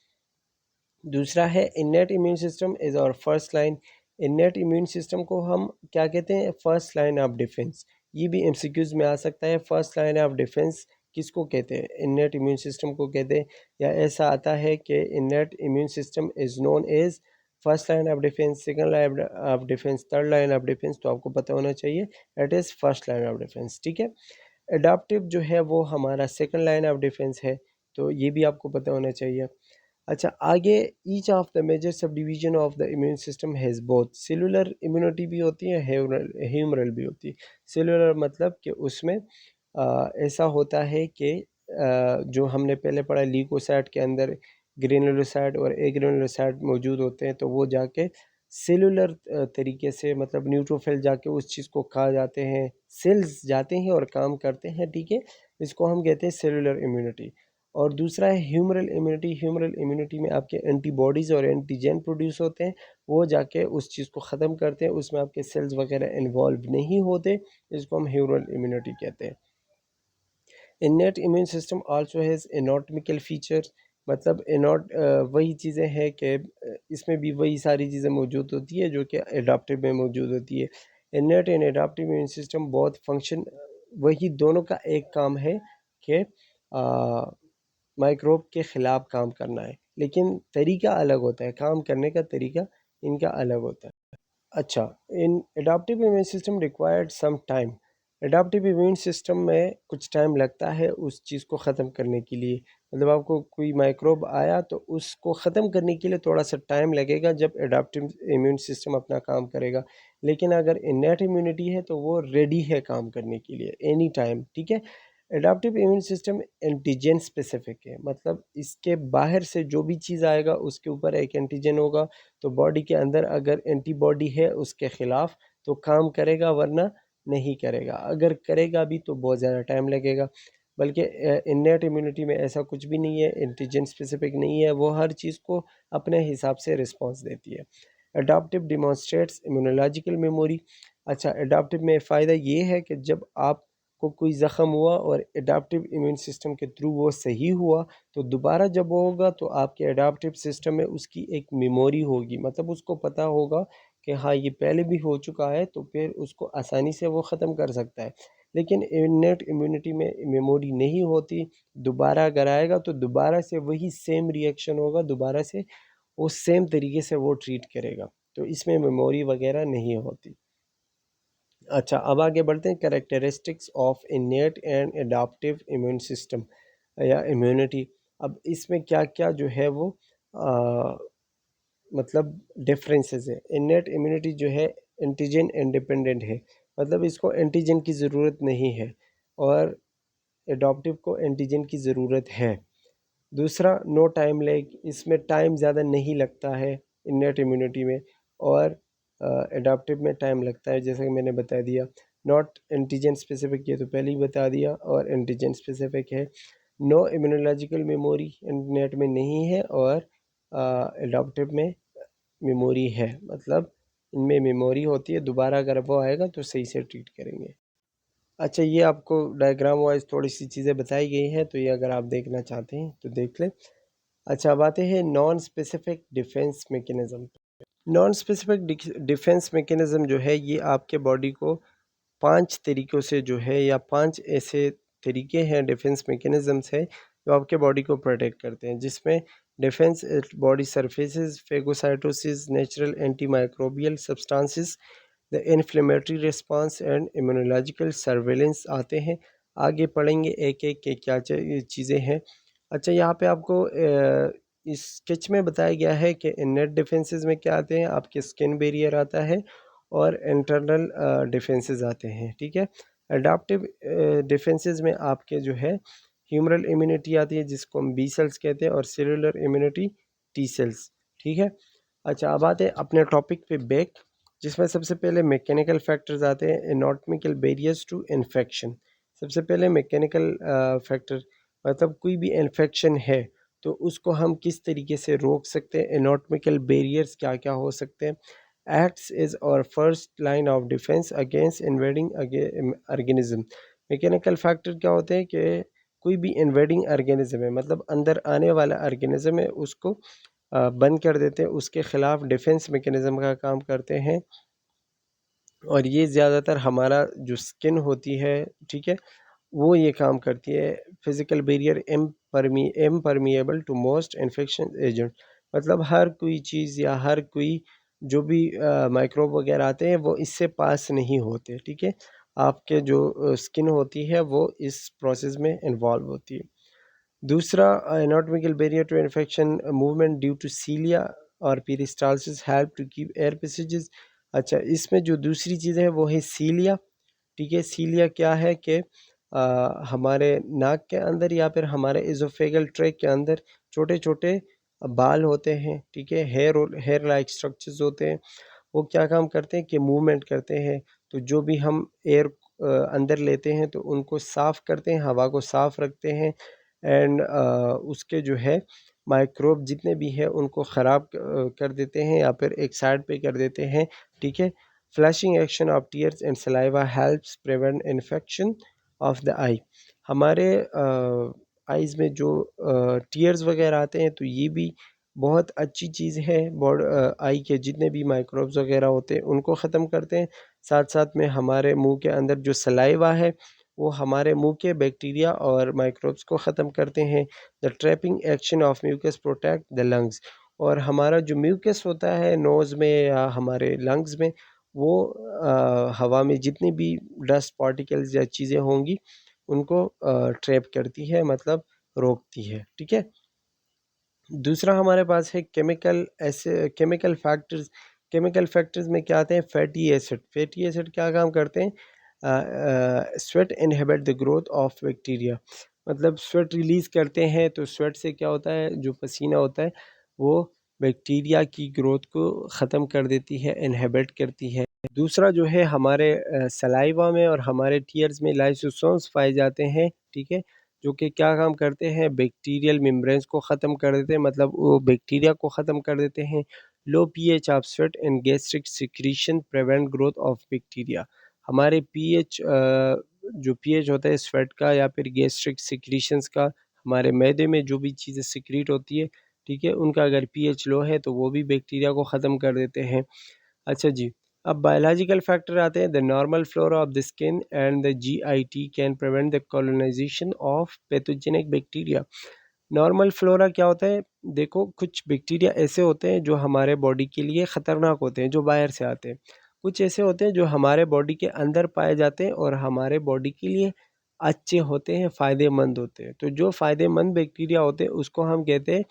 दूसरा है innate immune system is our first line. Innate immune system को हम क्या कहते हैं? First line of defence. ये भी एमसीक्यूज में आ सकता है, फर्स्ट लाइन ऑफ डिफेंस किसको कहते हैं? इन्नेट इम्यून सिस्टम को कहते हैं। या ऐसा आता है कि innate immune system is known as first line of defence, second line of defence, third line of defence. तो आपको पता होना चाहिए it is first line of defence. ठीक है, अडाप्टिव जो है वो हमारा सेकंड लाइन ऑफ डिफेंस है, तो ये भी आपको पता होना चाहिए। अच्छा, आगे each of the major subdivision of the immune system has both cellular immunity भी होती है, ह्यूमरल भी होती है। सेलुलर मतलब कि उसमें ऐसा होता है कि जो हमने पहले पढ़ा ल्यूकोसाइट के अंदर ग्रेनुलोसाइट और एग्रेनुलोसाइट मौजूद होते हैं, तो वो जाके सेलुलर तरीके से, मतलब न्यूट्रोफिल जाके उस चीज़ को खा जाते हैं, सेल्स जाते हैं और काम करते हैं। ठीक है, इसको हम कहते हैं सेलुलर इम्यूनिटी। और दूसरा है ह्यूमरल इम्यूनिटी। ह्यूमरल इम्यूनिटी में आपके एंटीबॉडीज़ और एंटीजन प्रोड्यूस होते हैं, वो जाके उस चीज़ को ख़त्म करते हैं, उसमें आपके सेल्स वगैरह इन्वॉल्व नहीं होते, इसको हम ह्यूमरल इम्यूनिटी कहते हैं। Innate immune system also has anatomical features, मतलब वही चीज़ें हैं कि इसमें भी वही सारी चीज़ें मौजूद होती है जो कि एडाप्टिव में मौजूद होती है। Innate and adaptive immune system बहुत फंक्शन, वही दोनों का एक काम है कि माइक्रोब के ख़िलाफ़ काम करना है, लेकिन तरीका अलग होता है, काम करने का तरीका इनका अलग होता है। अच्छा, in adaptive immune system required some time. Adaptive immune system में कुछ टाइम लगता है उस चीज़ को ख़त्म करने के लिए, मतलब आपको कोई माइक्रोब आया तो उसको ख़त्म करने के लिए थोड़ा सा टाइम लगेगा जब एडाप्टिव इम्यून सिस्टम अपना काम करेगा। लेकिन अगर इन्नेट इम्यूनिटी है तो वो रेडी है काम करने के लिए एनी टाइम। ठीक है, adaptive immune system antigen specific है, मतलब इसके बाहर से जो भी चीज़ आएगा उसके ऊपर एक एंटीजन होगा, तो बॉडी के अंदर अगर एंटीबॉडी है उसके ख़िलाफ़ तो काम करेगा, वरना नहीं करेगा। अगर करेगा भी तो बहुत ज़्यादा टाइम लगेगा। बल्कि इन्नेट इम्यूनिटी में ऐसा कुछ भी नहीं है, एंटीजन स्पेसिफिक नहीं है, वो हर चीज़ को अपने हिसाब से रिस्पॉन्स देती है। Adoptive demonstrates immunological memory. अच्छा, अडॉप्टिव में फ़ायदा ये है कि जब आपको कोई ज़ख़म हुआ और अडॉप्टिव इम्यून सिस्टम के थ्रू वो सही हुआ, तो दोबारा जब वो होगा तो आपके अडॉप्टिव सिस्टम में उसकी एक मेमोरी होगी, मतलब उसको पता होगा कि हाँ ये पहले भी हो चुका है, तो फिर उसको आसानी से वो ख़त्म कर सकता है। लेकिन इन्नेट इम्यूनिटी में मेमोरी नहीं होती, दोबारा अगर आएगा तो दोबारा से वही सेम रिएक्शन होगा, दोबारा से वो सेम तरीके से वो ट्रीट करेगा, तो इसमें मेमोरी वगैरह नहीं होती। अच्छा, अब आगे बढ़ते हैं, characteristics of innate and adaptive immune system या इम्यूनिटी। अब इसमें क्या क्या जो है वो आ, मतलब डिफरेंसेस है। इन्नेट इम्यूनिटी जो है एंटीजन इंडिपेंडेंट है, मतलब इसको एंटीजन की ज़रूरत नहीं है, और एडॉप्टिव को एंटीजन की ज़रूरत है। दूसरा, नो टाइम लैग, इसमें टाइम ज़्यादा नहीं लगता है इन्नेट इम्यूनिटी में, और एडाप्टिव में टाइम लगता है, जैसे कि मैंने बता दिया। नॉट एंटीजन स्पेसिफिक, ये तो पहले ही बता दिया, और एंटीजन स्पेसिफिक है। नो इम्यूनोलॉजिकल मेमोरी इन्नेट में नहीं है, और एडाप्टिव में मेमोरी है, मतलब इनमें मेमोरी होती है, दोबारा अगर वो आएगा तो सही से ट्रीट करेंगे। अच्छा, ये आपको डायग्राम वाइज थोड़ी सी चीज़ें बताई गई हैं, तो ये अगर आप देखना चाहते हैं तो देख लें। अच्छा, अब आते हैं non specific defence mechanism. Non specific defence mechanism जो है, ये आपके बॉडी को 5 तरीक़ों से जो है, या 5 ऐसे तरीके हैं, डिफेंस मैकेनिज़म्स हैं जो आपके बॉडी को प्रोटेक्ट करते हैं, जिसमें defence body surfaces, phagocytosis, natural antimicrobial substances, the inflammatory response and immunological surveillance आते हैं। आगे पढ़ेंगे एक एक के क्या चीज़ें हैं। अच्छा, यहाँ पे आपको इस स्केच में बताया गया है कि इननेट डिफेंसेस में क्या आते हैं, आपके स्किन बैरियर आता है, और इंटरनल डिफेंसेस आते हैं। ठीक है, अडाप्टिव डिफेंसेस में आपके जो है ह्यूमरल इम्यूनिटी आती है, जिसको हम बी सेल्स कहते हैं, और सेलुलर इम्यूनिटी टी सेल्स। ठीक है, अच्छा, अब आते हैं अपने टॉपिक पे बैक, जिसमें सबसे पहले मैकेनिकल फैक्टर्स आते हैं, एनाटॉमिकल बैरियर्स टू इन्फेक्शन। सबसे पहले मैकेनिकल फैक्टर, मतलब कोई भी इन्फेक्शन है तो उसको हम किस तरीके से रोक सकते हैं, एनाटॉमिकल बैरियर्स क्या क्या हो सकते हैं। एक्ट्स इज और first line of defence against invading organism. Mechanical factor क्या होते हैं कि कोई भी इन्वेडिंग ऑर्गेनिज्म है, मतलब अंदर आने वाला ऑर्गेनिज्म है, उसको बंद कर देते हैं, उसके खिलाफ डिफेंस मैकेनिज्म का काम करते हैं। और ये ज़्यादातर हमारा जो स्किन होती है, ठीक है, वो ये काम करती है। Physical barrier impermeable to most infection agent, मतलब हर कोई चीज़ या हर कोई जो भी माइक्रोब वगैरह आते हैं वो इससे पास नहीं होते, ठीक है। आपके जो स्किन होती है वो इस प्रोसेस में इन्वॉल्व होती है। दूसरा, anatomical barrier to infection movement due to cilia और peristalsis help to keep air passages. अच्छा, इसमें जो दूसरी चीज़ है वो है सीलिया, ठीक है। सीलिया क्या है कि हमारे नाक के अंदर या फिर हमारे इज़ोफेगल ट्रैक के अंदर छोटे छोटे बाल होते हैं, ठीक है, हेयर लाइक स्ट्रक्चर्स होते हैं। वो क्या काम करते हैं कि मूवमेंट करते हैं। तो जो भी हम एयर अंदर लेते हैं तो उनको साफ़ करते हैं, हवा को साफ़ रखते हैं। एंड उसके जो है माइक्रोब जितने भी हैं उनको ख़राब कर देते हैं या फिर एक साइड पे कर देते हैं, ठीक है। Flushing action of tears and saliva helps prevent infection of the eye. हमारे आइज़ में जो टीयर्स वगैरह आते हैं तो ये भी बहुत अच्छी चीज़ है। आई के जितने भी माइक्रोब्स वगैरह होते हैं उनको ख़त्म करते हैं। साथ साथ में हमारे मुंह के अंदर जो सलाइवा है वो हमारे मुंह के बैक्टीरिया और माइक्रोब्स को ख़त्म करते हैं। The trapping action of mucus protect the lungs. और हमारा जो म्यूकस होता है नोज़ में या हमारे लंग्स में, वो हवा में जितनी भी डस्ट पार्टिकल्स या चीज़ें होंगी उनको ट्रैप करती है, मतलब रोकती है, ठीक है। दूसरा हमारे पास है केमिकल फैक्टर्स। केमिकल फैक्टर्स में क्या आते हैं, फैटी एसिड। फैटी एसिड क्या काम करते हैं, sweat inhibit the growth of bacteria, मतलब स्वेट रिलीज़ करते हैं। तो स्वेट से क्या होता है, जो पसीना होता है वो बैक्टीरिया की ग्रोथ को ख़त्म कर देती है, इनहिबिट करती है। दूसरा जो है हमारे सलाइवा में और हमारे टीयर्स में लाइसोसोम्स पाए जाते हैं, ठीक है, जो कि क्या काम करते हैं, बैक्टीरियल मेम्ब्रेन्स को ख़त्म कर देते हैं, मतलब वो बैक्टीरिया को ख़त्म कर देते हैं। Low pH of sweat and gastric secretion prevent growth of bacteria. हमारे पीएच जो पीएच होता है स्वेट का या फिर गैस्ट्रिक सिक्रीशंस का, हमारे मैदे में जो भी चीज़ें सिक्रीट होती है, ठीक है, उनका अगर पीएच लो है तो वो भी बैक्टीरिया को ख़त्म कर देते हैं। अच्छा जी, अब बायोलॉजिकल फैक्टर आते हैं। The normal flora of the skin and the GIT can prevent the colonisation of pathogenic bacteria. Normal flora क्या होता है, देखो कुछ बैक्टीरिया ऐसे होते हैं जो हमारे बॉडी के लिए ख़तरनाक होते हैं, जो बाहर से आते हैं। कुछ ऐसे होते हैं जो हमारे बॉडी के अंदर पाए जाते हैं और हमारे बॉडी के लिए अच्छे होते हैं, फ़ायदेमंद होते हैं। तो जो फ़ायदेमंद बैक्टीरिया होते हैं उसको हम कहते हैं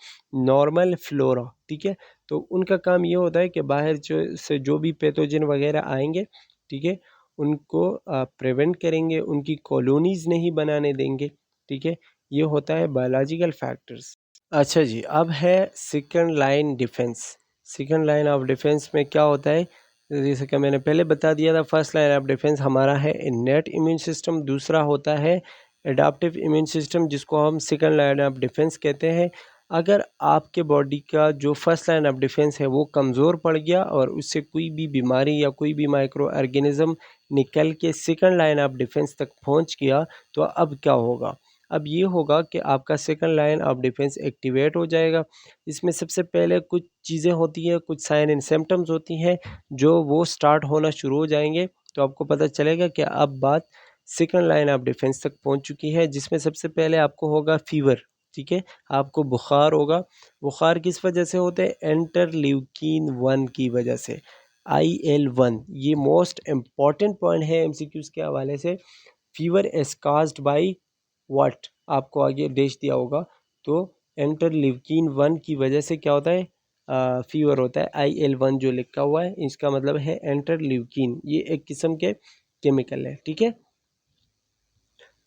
नॉर्मल फ्लोरा, ठीक है। तो उनका काम ये होता है कि बाहर जो भी पैथोजन वगैरह आएँगे, ठीक है, उनको प्रिवेंट करेंगे, उनकी कॉलोनीज़ नहीं बनाने देंगे, ठीक है। ये होता है बायोलॉजिकल फैक्टर्स। अच्छा जी, अब है second line defence. Second line of defence में क्या होता है, जैसे कि मैंने पहले बता दिया था, फर्स्ट लाइन ऑफ डिफेंस हमारा है इनेट इम्यून सिस्टम, दूसरा होता है एडाप्टिव इम्यून सिस्टम, जिसको हम सेकंड लाइन ऑफ डिफेंस कहते हैं। अगर आपके बॉडी का जो फर्स्ट लाइन ऑफ डिफेंस है वो कमज़ोर पड़ गया और उससे कोई भी बीमारी या कोई भी माइक्रो ऑर्गेनिज्म निकल के सेकंड लाइन ऑफ डिफेंस तक पहुंच गया, तो अब क्या होगा। अब ये होगा कि आपका second line of defence activate हो जाएगा। इसमें सबसे पहले कुछ चीज़ें होती हैं, कुछ साइन एंड सिम्पटम्स होती हैं, जो वो स्टार्ट होना शुरू हो जाएंगे। तो आपको पता चलेगा कि अब बात सेकंड लाइन ऑफ डिफेंस तक पहुंच चुकी है, जिसमें सबसे पहले आपको होगा फीवर, ठीक है, आपको बुखार होगा। बुखार किस वजह से होते हैं, इंटरल्यूकिन 1 की वजह से, IL-1। ये मोस्ट इम्पॉर्टेंट पॉइंट है MCQs के हवाले से। Fever is caused by what, आपको आगे देश दिया होगा। तो इंटरल्यूकिन 1 की वजह से क्या होता है, फीवर होता है। IL-1 जो लिखा हुआ है इसका मतलब है इंटरल्यूकिन, ये एक किस्म के केमिकल है, ठीक है।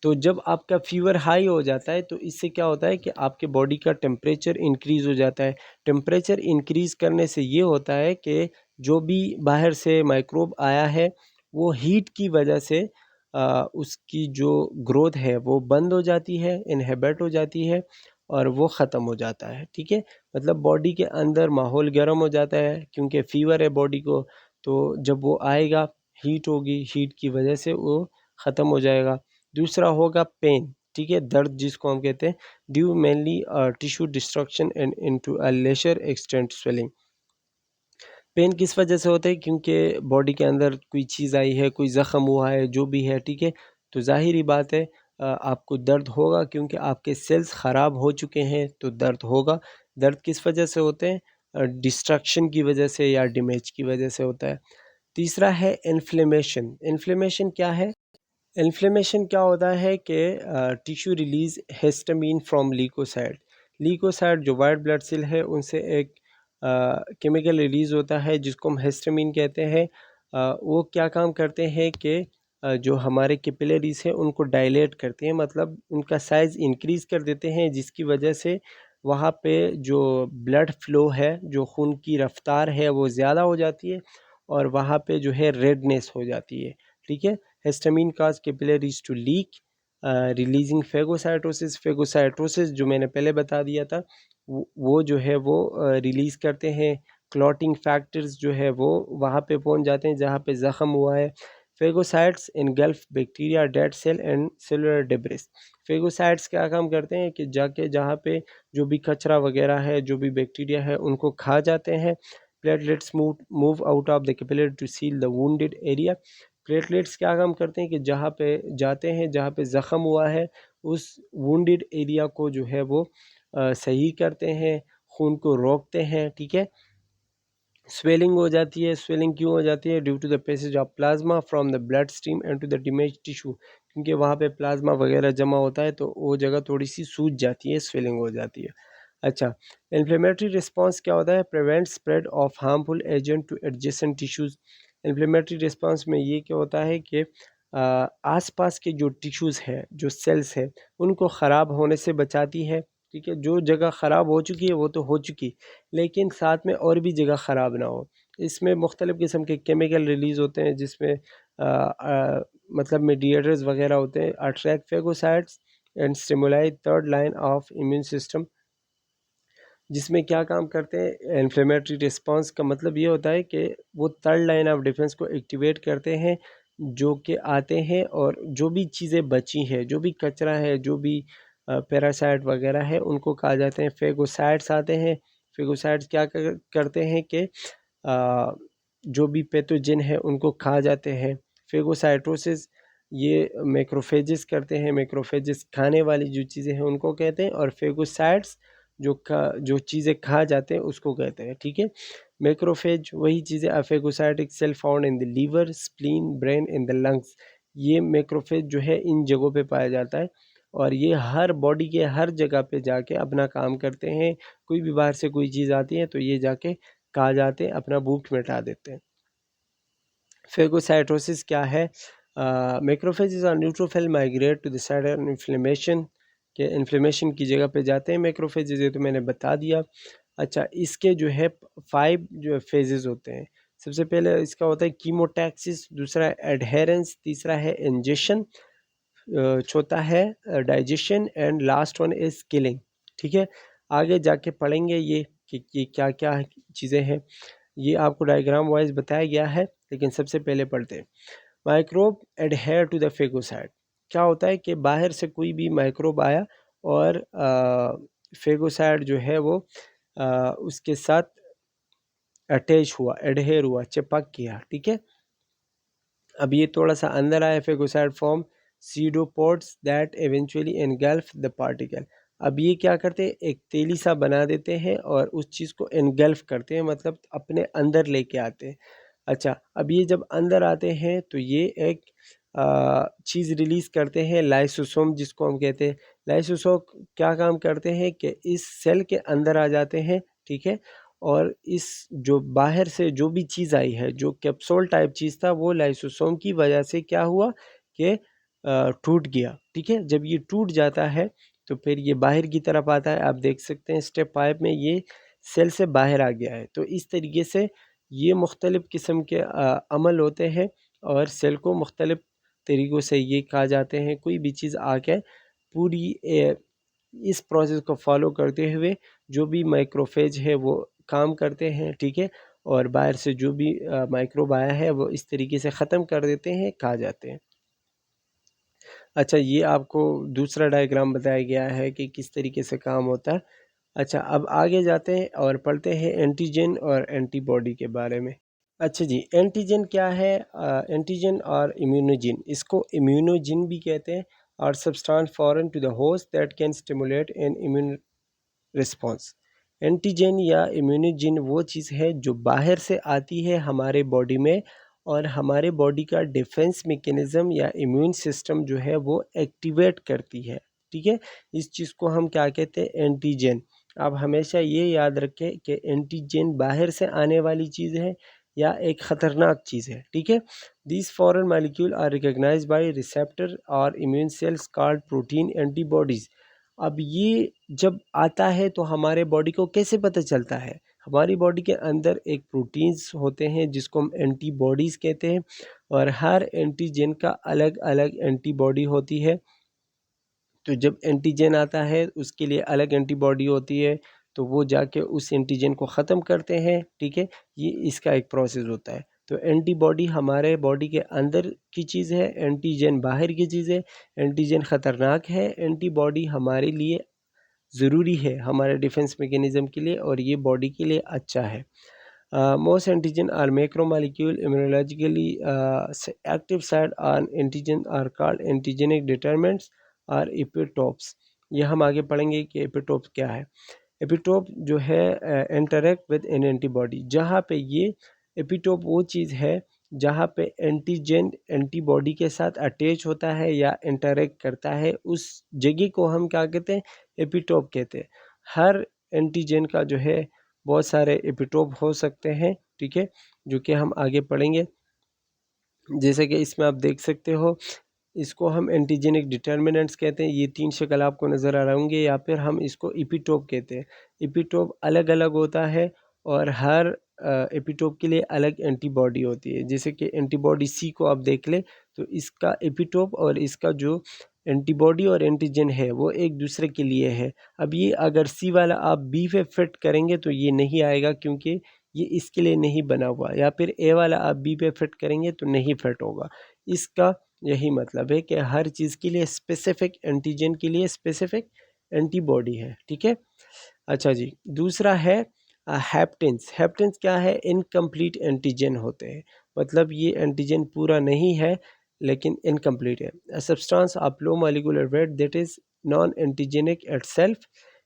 तो जब आपका फ़ीवर हाई हो जाता है तो इससे क्या होता है कि आपके बॉडी का टेम्परेचर इंक्रीज़ हो जाता है। टेम्परेचर इंक्रीज़ करने से ये होता है कि जो भी बाहर से माइक्रोब आया है वो हीट की वजह से उसकी जो ग्रोथ है वो बंद हो जाती है, इनहिबिट हो जाती है। और वो ख़त्म हो जाता है, ठीक है। मतलब बॉडी के अंदर माहौल गर्म हो जाता है क्योंकि फ़ीवर है बॉडी को, तो जब वो आएगा हीट होगी, हीट की वजह से वो ख़त्म हो जाएगा। दूसरा होगा पेन, ठीक है, दर्द जिसको हम कहते हैं, due mainly tissue destruction and into a lesser extent swelling. Pain किस वजह से होता है? क्योंकि बॉडी के अंदर कोई चीज़ आई है, कोई ज़ख़्म हुआ है, जो भी है, ठीक है, तो ज़ाहिर-सी बात है आपको दर्द होगा क्योंकि आपके सेल्स ख़राब हो चुके हैं, तो दर्द होगा। दर्द किस वजह से होते हैं? डिस्ट्रक्शन की वजह से या डैमेज की वजह से होता है। तीसरा है इन्फ्लेमेशन। इन्फ्लेमेशन क्या है? इन्फ्लेमेशन क्या होता है कि tissue release histamine from leukocyte. Leukocyte जो वाइट ब्लड सेल है उनसे एक केमिकल रिलीज़ होता है जिसको हम हिस्टामिन कहते हैं। वो क्या काम करते हैं कि जो हमारे कैपिलरीज़ हैं उनको डायलेट करते हैं, मतलब उनका साइज़ इंक्रीज़ कर देते हैं, जिसकी वजह से वहाँ पे जो ब्लड फ़्लो है, जो खून की रफ़्तार है वो ज़्यादा हो जाती है और वहाँ पे जो है रेडनेस हो जाती है, ठीक है। Histamine cause capillaries to leak, releasing phagocytosis. Phagocytosis जो मैंने पहले बता दिया था, वो जो है वो रिलीज़ करते हैं। क्लॉटिंग फैक्टर्स जो है वो वहाँ पे पहुँच जाते हैं जहाँ पे ज़ख़म हुआ है। Phagocytes engulf bacteria, dead cell and cellular debris. Phagocytes क्या काम करते हैं कि जाके जहाँ पे जो भी कचरा वगैरह है, जो भी बैक्टीरिया है, उनको खा जाते हैं। Platelets move out of the capillary to seal the wounded area. Platelets क्या काम करते हैं कि जहाँ पे जाते हैं, जहाँ पे ज़ख़म हुआ है, उस वुंडेड एरिया को जो है वो सही करते हैं, खून को रोकते हैं, ठीक है। स्वेलिंग हो जाती है। स्वेलिंग क्यों हो जाती है? Due to the passage of plasma from the blood stream and to the damage tissue. क्योंकि वहाँ पे प्लाज्मा वगैरह जमा होता है तो वो जगह थोड़ी सी सूज जाती है, स्वेलिंग हो जाती है। अच्छा, इन्फ्लेमेटरी रिस्पांस क्या होता है? Prevent spread of harmful agent two adjacent tissues. Inflammatory response में ये क्या होता है कि आसपास के जो टिश्यूज़ है, जो सेल्स है, उनको ख़राब होने से बचाती है, ठीक है। जो जगह ख़राब हो चुकी है वो तो हो चुकी, लेकिन साथ में और भी जगह ख़राब ना हो। इसमें मुख्तलिफ़ किस्म के केमिकल रिलीज़ होते हैं जिसमें मतलब मीडिएटर्स वगैरह होते हैं। Attract phagocytes and stimuli third line of immune system, जिसमें क्या काम करते हैं? इन्फ्लेमेटरी रिस्पांस का मतलब ये होता है कि वो थर्ड लाइन ऑफ डिफेंस को एक्टिवेट करते हैं, जो कि आते हैं और जो भी चीज़ें बची हैं, जो भी कचरा है, जो भी पैरासाइट वगैरह है, उनको कहा जाते हैं फेगोसाइट्स आते हैं। फेगोसाइट्स क्या करते हैं कि जो भी पैथोजन है उनको खा जाते हैं। फेगोसाइटोसिस ये मैक्रोफेजेस करते हैं। मैक्रोफेजेस खाने वाली जो चीज़ें हैं उनको कहते हैं, और फेगोसाइट्स जो चीज़ें खा जाते हैं उसको कहते हैं, ठीक है। मैक्रोफेज वही चीज़ें, a phagocytic cell found in the liver, spleen, brain, in the lungs. ये मैक्रोफेज जो है इन जगहों पे पाया जाता है और ये हर बॉडी के हर जगह पे जाके अपना काम करते हैं। कोई भी बाहर से कोई चीज़ आती है तो ये जाके खा जाते हैं, अपना भूख मिटा देते हैं। फेगोसाइटोसिस क्या है? मैक्रोफेजेस और neutrophil migrate to the side of inflammation, के इन्फ्लेमेशन की जगह पे जाते हैं मैक्रोफेजेस, ये तो मैंने बता दिया। अच्छा, इसके जो है 5 जो फेजेस होते हैं। सबसे पहले इसका होता है कीमोटैक्सिस, दूसरा एडहेरेंस, तीसरा है इंजेक्शन, चौथा है digestion and last one is killing, ठीक है। आगे जाके पढ़ेंगे ये कि क्या क्या चीज़ें हैं, ये आपको डायग्राम वाइज बताया गया है, लेकिन सबसे पहले पढ़ते हैं। Microbe adhere to the phagocyte. क्या होता है कि बाहर से कोई भी माइक्रोब आया और फेगोसाइट जो है वो उसके साथ अटैच हुआ, एडहेयर हुआ, चिपक गया, ठीक है। अब ये थोड़ा सा अंदर आया, phagocyte form pseudopods that eventually engulf the particle. अब ये क्या करते हैं? एक तेली सा बना देते हैं और उस चीज़ को एनगल्फ करते हैं, मतलब अपने अंदर लेके आते हैं। अच्छा, अब ये जब अंदर आते हैं तो ये एक चीज़ रिलीज़ करते हैं, लाइसोसोम जिसको हम कहते हैं। लाइसोसोम क्या काम करते हैं कि इस सेल के अंदर आ जाते हैं, ठीक है। और इस जो बाहर से जो भी चीज़ आई है, जो कैप्सूल टाइप चीज़ था, वो लाइसोसोम की वजह से क्या हुआ कि टूट गया, ठीक है। जब ये टूट जाता है तो फिर ये बाहर की तरफ आता है। आप देख सकते हैं स्टेप 5 में ये सेल से बाहर आ गया है। तो इस तरीके से ये मुख्तलिफ़ किस्म के अमल होते हैं और सेल को मुख्तलिफ़ तरीक़ों से ये कहा जाते हैं। कोई भी चीज़ आके पूरी इस प्रोसेस को फॉलो करते हुए जो भी माइक्रोफेज है वो काम करते हैं, ठीक है, और बाहर से जो भी माइक्रोब आया है वो इस तरीके से ख़त्म कर देते हैं, खा जाते हैं। अच्छा, ये आपको दूसरा डायग्राम बताया गया है कि किस तरीके से काम होता है। अच्छा, अब आगे जाते हैं और पढ़ते हैं एंटीजन और एंटीबॉडी के बारे में। अच्छा जी, एंटीजन क्या है? एंटीजन और इम्यूनोजिन, इसको इम्यूनोजिन भी कहते हैं, और substance foreign to the host that can stimulate an immune response. Antigen या इम्यूनोजिन वो चीज़ है जो बाहर से आती है हमारे बॉडी में, और हमारे बॉडी का डिफेंस मैकेनिज़्म या इम्यून सिस्टम जो है वो एक्टिवेट करती है, ठीक है। इस चीज़ को हम क्या कहते हैं? एंटीजन। आप हमेशा ये याद रखें कि एंटीजन बाहर से आने वाली चीज़ है या एक ख़तरनाक चीज़ है, ठीक है। These foreign molecule are recognized by receptor और immune cells called protein antibodies. अब ये जब आता है तो हमारे बॉडी को कैसे पता चलता है? हमारी बॉडी के अंदर एक प्रोटीन्स होते हैं जिसको हम एंटीबॉडीज़ कहते हैं, और हर एंटीजन का अलग-अलग एंटीबॉडी होती है। तो जब एंटीजन आता है उसके लिए अलग एंटीबॉडी होती है, तो वो जाके उस एंटीजन को ख़त्म करते हैं, ठीक है? ये इसका एक प्रोसेस होता है। तो एंटीबॉडी हमारे बॉडी के अंदर की चीज़ है, एंटीजन बाहर की चीज़ है। एंटीजन ख़तरनाक है, एंटीबॉडी हमारे लिए ज़रूरी है, हमारे डिफेंस मैकेनिज़्म के लिए, और ये बॉडी के लिए अच्छा है। Most antigen are macromolecule immunologically active site on antigen are called antigenic determinants और epitopes। ये हम आगे पढ़ेंगे कि एपिटोप क्या है। एपिटोप जो है इंटरेक्ट विद एन एंटीबॉडी, जहाँ पे ये एपिटोप वो चीज़ है जहाँ पे एंटीजन एंटीबॉडी के साथ अटैच होता है या इंटरेक्ट करता है, उस जगह को हम क्या कहते हैं? एपिटोप कहते हैं। हर एंटीजन का जो है बहुत सारे एपिटोप हो सकते हैं, ठीक है, जो कि हम आगे पढ़ेंगे। जैसे कि इसमें आप देख सकते हो, इसको हम एंटीजेनिक डिटर्मिनेंट्स कहते हैं। ये 3 शक्ल आपको नज़र आ रहे होंगे, या फिर हम इसको एपिटोप कहते हैं। एपिटोप अलग-अलग होता है, और हर एपिटोप के लिए अलग एंटीबॉडी होती है। जैसे कि एंटीबॉडी सी को आप देख लें, तो इसका एपिटोप और इसका जो एंटीबॉडी और एंटीजन है वो एक दूसरे के लिए है। अब ये अगर सी वाला आप बी पे फिट करेंगे तो ये नहीं आएगा, क्योंकि ये इसके लिए नहीं बना हुआ, या फिर ए वाला आप बी पे फिट करेंगे तो नहीं फिट होगा। इसका यही मतलब है कि हर चीज़ के लिए स्पेसिफिक एंटीजन के लिए स्पेसिफिक एंटीबॉडी है, ठीक है। अच्छा जी, दूसरा है हैप्टेंस। हैप्टेंस क्या है? इनकम्प्लीट एंटीजन होते हैं, मतलब ये एंटीजन पूरा नहीं है लेकिन इनकम्प्लीट है। A substance of low molecular weight that is non antigenic itself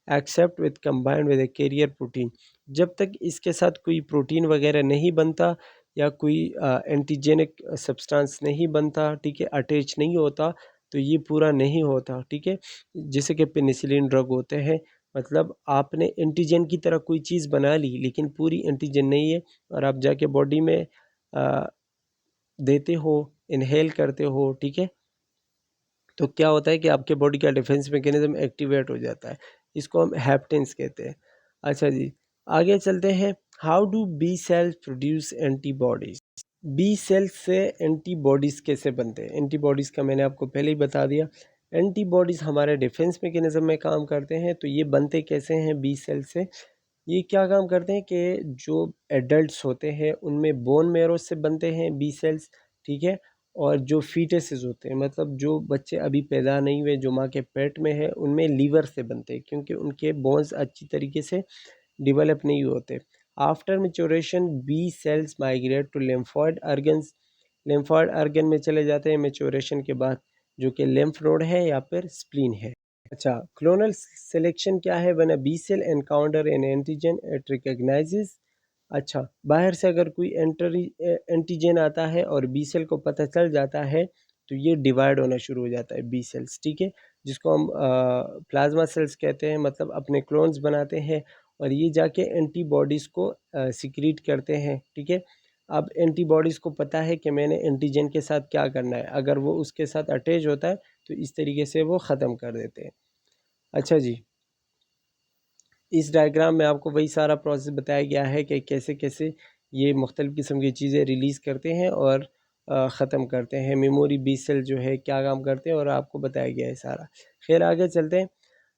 except with combined with a carrier protein. जब तक इसके साथ कोई प्रोटीन वगैरह नहीं बनता या कोई एंटीजेनिक सब्सटेंस नहीं बनता, ठीक है, अटैच नहीं होता, तो ये पूरा नहीं होता, ठीक है। जैसे कि पेनिसिलिन ड्रग होते हैं, मतलब आपने एंटीजन की तरह कोई चीज़ बना ली लेकिन पूरी एंटीजन नहीं है, और आप जाके बॉडी में अ, देते हो, इनहेल करते हो, ठीक है, तो क्या होता है कि आपके बॉडी का डिफेंस मैकेनिज्म एक्टिवेट हो जाता है। इसको हम हैप्टेंस कहते हैं। अच्छा जी, आगे चलते हैं। How do B cells produce antibodies? B cells से एंटीबॉडीज़ कैसे बनते हैं? एंटीबॉडीज़ का मैंने आपको पहले ही बता दिया। एंटीबॉडीज़ हमारे डिफेंस मैकेनिज्म में काम करते हैं, तो ये बनते कैसे हैं बी सेल से? ये क्या काम करते हैं कि जो एडल्ट्स होते हैं उनमें बोन मैरो से बनते हैं बी सेल्स, ठीक है, और जो फीटसेस होते हैं, मतलब जो बच्चे अभी पैदा नहीं हुए, जो माँ के पेट में है, उनमें लीवर से बनते हैं, क्योंकि उनके बोन्स अच्छी तरीके से डेवलप नहीं होते। After maturation B cells migrate to lymphoid organs. Lymphoid organ में चले जाते हैं मैच्योरेशन के बाद, जो कि लिम्फ नोड है या फिर स्प्लीन है। अच्छा, क्लोनल सिलेक्शन क्या है? When a B cell encounter an antigen it recognises. अच्छा, बाहर से अगर कोई एंटीजन आता है और बी सेल को पता चल जाता है, तो ये डिवाइड होना शुरू हो जाता है बी सेल्स, ठीक है, जिसको हम प्लाज्मा सेल्स कहते हैं, मतलब अपने क्लोन्स बनाते हैं, और ये जाके एंटीबॉडीज़ को सिक्रीट करते हैं, ठीक है। अब एंटीबॉडीज़ को पता है कि मैंने एंटीजन के साथ क्या करना है, अगर वो उसके साथ अटैच होता है तो इस तरीके से वो ख़त्म कर देते हैं। अच्छा जी, इस डायग्राम में आपको वही सारा प्रोसेस बताया गया है कि कैसे-कैसे ये मुख्तलिफ़ किस्म की चीज़ें रिलीज़ करते हैं और ख़त्म करते हैं। मेमोरी बी सेल जो है क्या काम करते हैं, और आपको बताया गया है सारा। ख़ैर आगे चलते हैं।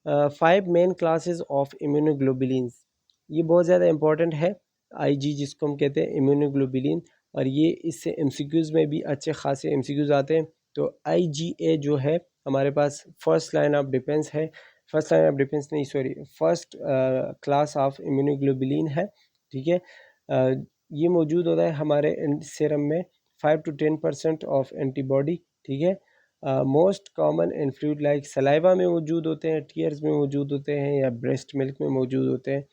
Five main classes of immunoglobulins, ये बहुत ज़्यादा इंपॉर्टेंट है। आईजी जिसको हम कहते हैं इम्यूनोग्लोबुलिन, और ये इससे एमसीक्यूज़ में भी अच्छे खासे एमसीक्यूज़ आते हैं। तो आईजीए जो है हमारे पास फर्स्ट लाइन ऑफ डिफेंस है, फर्स्ट लाइन ऑफ डिफेंस नहीं sorry, first class of immunoglobulin है। ठीक है, ये मौजूद होता है हमारे सीरम में 5 to 10% ऑफ एंटीबॉडी। ठीक है, most common in fluid like saliva में मौजूद होते हैं, टीयर्स में मौजूद होते हैं, या ब्रेस्ट मिल्क में मौजूद होते हैं।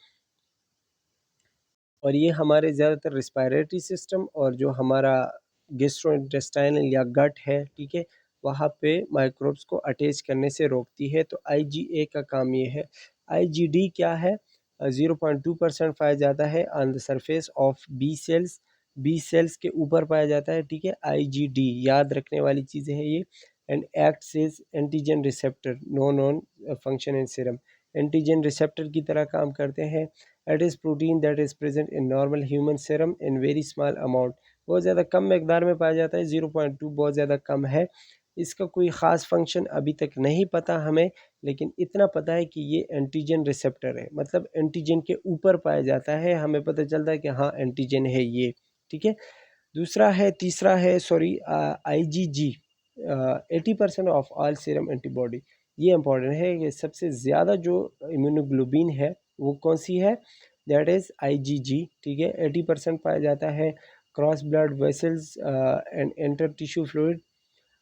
और ये हमारे ज़्यादातर रिस्पायरेटरी सिस्टम और जो हमारा गेस्ट्रोइंटेस्टाइनल या गट है, ठीक है, वहाँ पे माइक्रोब्स को अटैच करने से रोकती है। तो आईजीए का काम ये है। आईजीडी क्या है? 0.2% पाया जाता है on the surface of B cells, B cells के ऊपर पाया जाता है। ठीक है, आईजीडी याद रखने वाली चीज़ें हैं ये। And acts as antigen receptor, no known function in serum, antigen receptor की तरह काम करते हैं। It is protein that is present in normal human serum in very small amount, बहुत ज़्यादा कम मकदार में पाया जाता है, 0.2 बहुत ज़्यादा कम है। इसका कोई ख़ास फंक्शन अभी तक नहीं पता हमें, लेकिन इतना पता है कि ये एंटीजन रिसेप्टर है, मतलब एंटीजन के ऊपर पाया जाता है। हमें पता चलता है कि हाँ एंटीजन है ये। ठीक है, दूसरा है, तीसरा है sorry IgG, 80% of all serum antibody. ये इंपॉर्टेंट है कि सबसे ज़्यादा जो इम्यूनोग्लोबिन है वो कौन सी है? That is IgG. ठीक है, 80% पाया जाता है cross blood vessels and inter tissue fluid.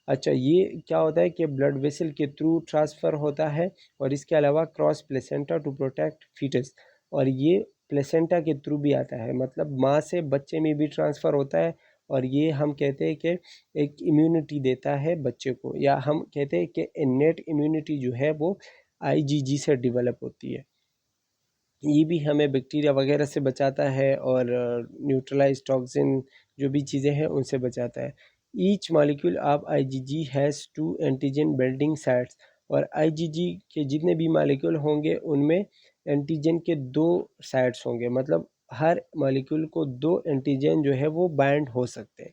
अच्छा, ये क्या होता है कि ब्लड वेसल के थ्रू ट्रांसफ़र होता है, और इसके अलावा cross placenta to protect foetus, और ये प्लेसेंटा के थ्रू भी आता है, मतलब माँ से बच्चे में भी ट्रांसफ़र होता है। और ये हम कहते हैं कि एक इम्यूनिटी देता है बच्चे को, या हम कहते हैं कि इन्नेट इम्यूनिटी जो है वो आईजीजी से डेवलप होती है। ये भी हमें बैक्टीरिया वगैरह से बचाता है, और न्यूट्रलाइज टॉक्सिन जो भी चीज़ें हैं उनसे बचाता है। Each molecule of IgG has 2 antigen welding sites, और आईजीजी के जितने भी मॉलिक्यूल होंगे उनमें एंटीजन के 2 साइट्स होंगे, मतलब हर मॉलिक्यूल को 2 एंटीजन जो है वो बाइंड हो सकते हैं।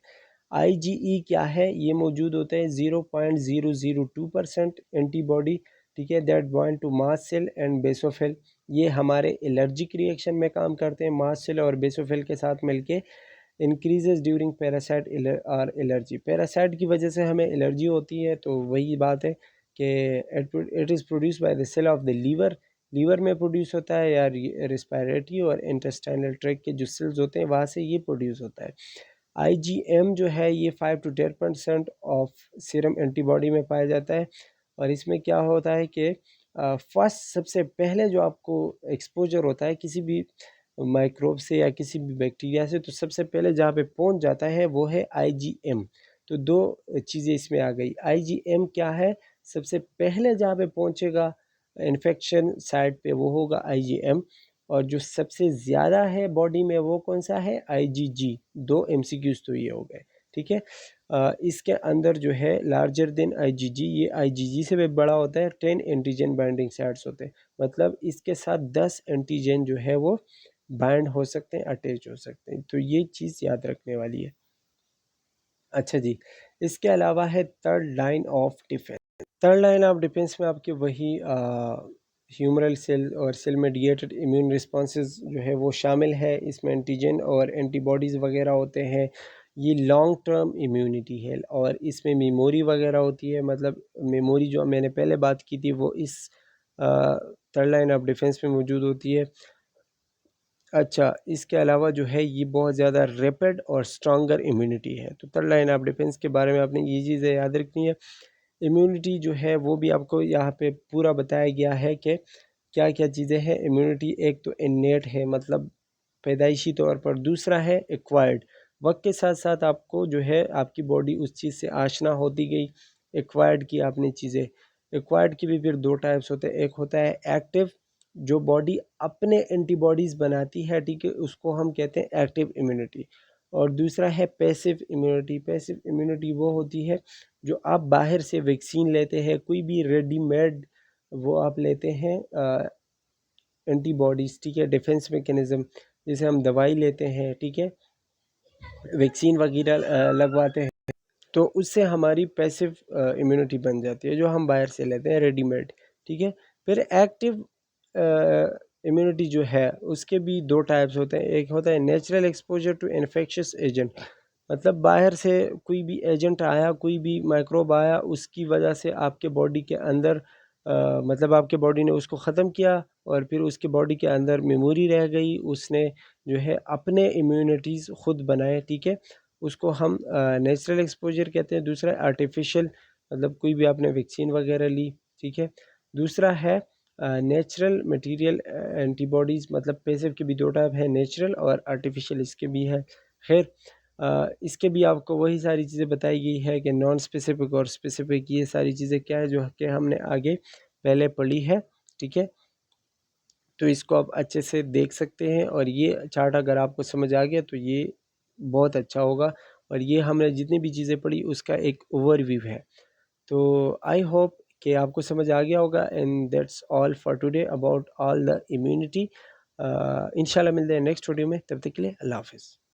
आईजीई क्या है? ये मौजूद होते हैं 0.002% एंटीबॉडी, ठीक है, that bind to mast cell and basophil. ये हमारे एलर्जिक रिएक्शन में काम करते हैं, मास्ट सेल और बेसोफिल के साथ मिलके। इंक्रीजेज ड्यूरिंग पैरासाइट और एलर्जी, पैरासाइट की वजह से हमें एलर्जी होती है, तो वही बात है कि it is produce by the cell of the liver, liver में प्रोड्यूस होता है, या रिस्पायरेटरी और इंटेस्टाइनल ट्रैक्ट के जो सेल्स होते हैं वहाँ से ये प्रोड्यूस होता है। आईजीएम जो है ये 5 to 10% ऑफ सीरम एंटीबॉडी में पाया जाता है। और इसमें क्या होता है कि फर्स्ट सबसे पहले जो आपको एक्सपोजर होता है किसी भी माइक्रोब से या किसी भी बैक्टीरिया से, तो सबसे पहले जहाँ पे पहुँच जाता है वो है आईजीएम। तो दो चीज़ें इसमें आ गई। आईजीएम क्या है? सबसे पहले जहाँ पे पहुँचेगा इन्फेक्शन साइट पे वो होगा आईजीएम, और जो सबसे ज़्यादा है बॉडी में वो कौन सा है? आईजीजी। दो एमसीक्यूज तो ये हो गए। ठीक है, इसके अंदर जो है लार्जर देन आईजीजी, ये आईजीजी से भी बड़ा होता है, 10 एंटीजन बाइंडिंग साइट्स होते हैं, मतलब इसके साथ 10 एंटीजन जो है वो बाइंड हो सकते हैं, अटैच हो सकते हैं। तो ये चीज़ याद रखने वाली है। अच्छा जी, इसके अलावा है third line of defence. Third line of defence में आपके वही ह्यूमरल सेल और सेल मेडिएटेड इम्यून रिस्पॉन्सेज जो है वो शामिल है। इसमें एंटीजन और एंटीबॉडीज़ वगैरह होते हैं। ये लॉन्ग टर्म इम्यूनिटी है, और इसमें मेमोरी वगैरह होती है, मतलब मेमोरी जो मैंने पहले बात की थी वो इस थर्ड लाइन ऑफ डिफेंस में मौजूद होती है। अच्छा, इसके अलावा जो है ये बहुत ज़्यादा रैपिड और स्ट्रॉन्गर इम्यूनिटी है। तो थर्ड लाइन ऑफ डिफेंस के बारे में आपने ये चीज़ें याद रखनी है। इम्यूनिटी जो है वो भी आपको यहाँ पे पूरा बताया गया है कि क्या क्या चीज़ें हैं इम्यूनिटी। एक तो इन्नेट है, मतलब पैदाइशी तौर पर। दूसरा है एक्वायर्ड, वक्त के साथ साथ आपको जो है आपकी बॉडी उस चीज़ से आशना होती गई, एक्वायर्ड की आपने चीज़ें। एक्वायर्ड की भी फिर दो टाइप्स होते हैं, एक होता है एक्टिव, जो बॉडी अपने एंटीबॉडीज़ बनाती है, ठीक है, उसको हम कहते हैं एक्टिव इम्यूनिटी। और दूसरा है पैसिव इम्यूनिटी। पैसिव इम्यूनिटी वो होती है जो आप बाहर से वैक्सीन लेते हैं, कोई भी रेडीमेड वो आप लेते हैं एंटीबॉडीज़, ठीक है, डिफेंस मैकेनिज़्म, जैसे हम दवाई लेते हैं, ठीक है, वैक्सीन वगैरह लगवाते हैं, तो उससे हमारी पैसिव इम्यूनिटी बन जाती है, जो हम बाहर से लेते हैं रेडीमेड। ठीक है, फिर एक्टिव इम्यूनिटी जो है उसके भी दो टाइप्स होते हैं। एक होता है natural exposure to infectious agent, मतलब बाहर से कोई भी एजेंट आया, कोई भी माइक्रोब आया, उसकी वजह से आपके बॉडी के अंदर मतलब आपके बॉडी ने उसको ख़त्म किया और फिर उसके बॉडी के अंदर मेमोरी रह गई, उसने जो है अपने इम्यूनिटीज़ ख़ुद बनाए, ठीक है, उसको हम नेचुरल एक्सपोजर कहते हैं। दूसरा आर्टिफिशियल, मतलब कोई भी आपने वैक्सीन वगैरह ली, ठीक है। दूसरा है नेचुरल मटेरियल एंटीबॉडीज़, मतलब पैसिव के भी दो टाइप हैं, नेचुरल और आर्टिफिशियल, इसके भी है। खैर इसके भी आपको वही सारी चीज़ें बताई गई है कि नॉन स्पेसिफिक और स्पेसिफिक, ये सारी चीज़ें क्या है जो कि हमने आगे पहले पढ़ी है, ठीक है। तो इसको आप अच्छे से देख सकते हैं और ये चार्ट अगर आपको समझ आ गया तो ये बहुत अच्छा होगा। और ये हमने जितनी भी चीज़ें पढ़ी उसका एक ओवरव्यू है। तो आई होप कि आपको समझ आ गया होगा। And that's all for today about all the immunity. इंशाल्लाह मिलते हैं नेक्स्ट वीडियो में, तब तक के लिए अल्लाह हाफ़िज़।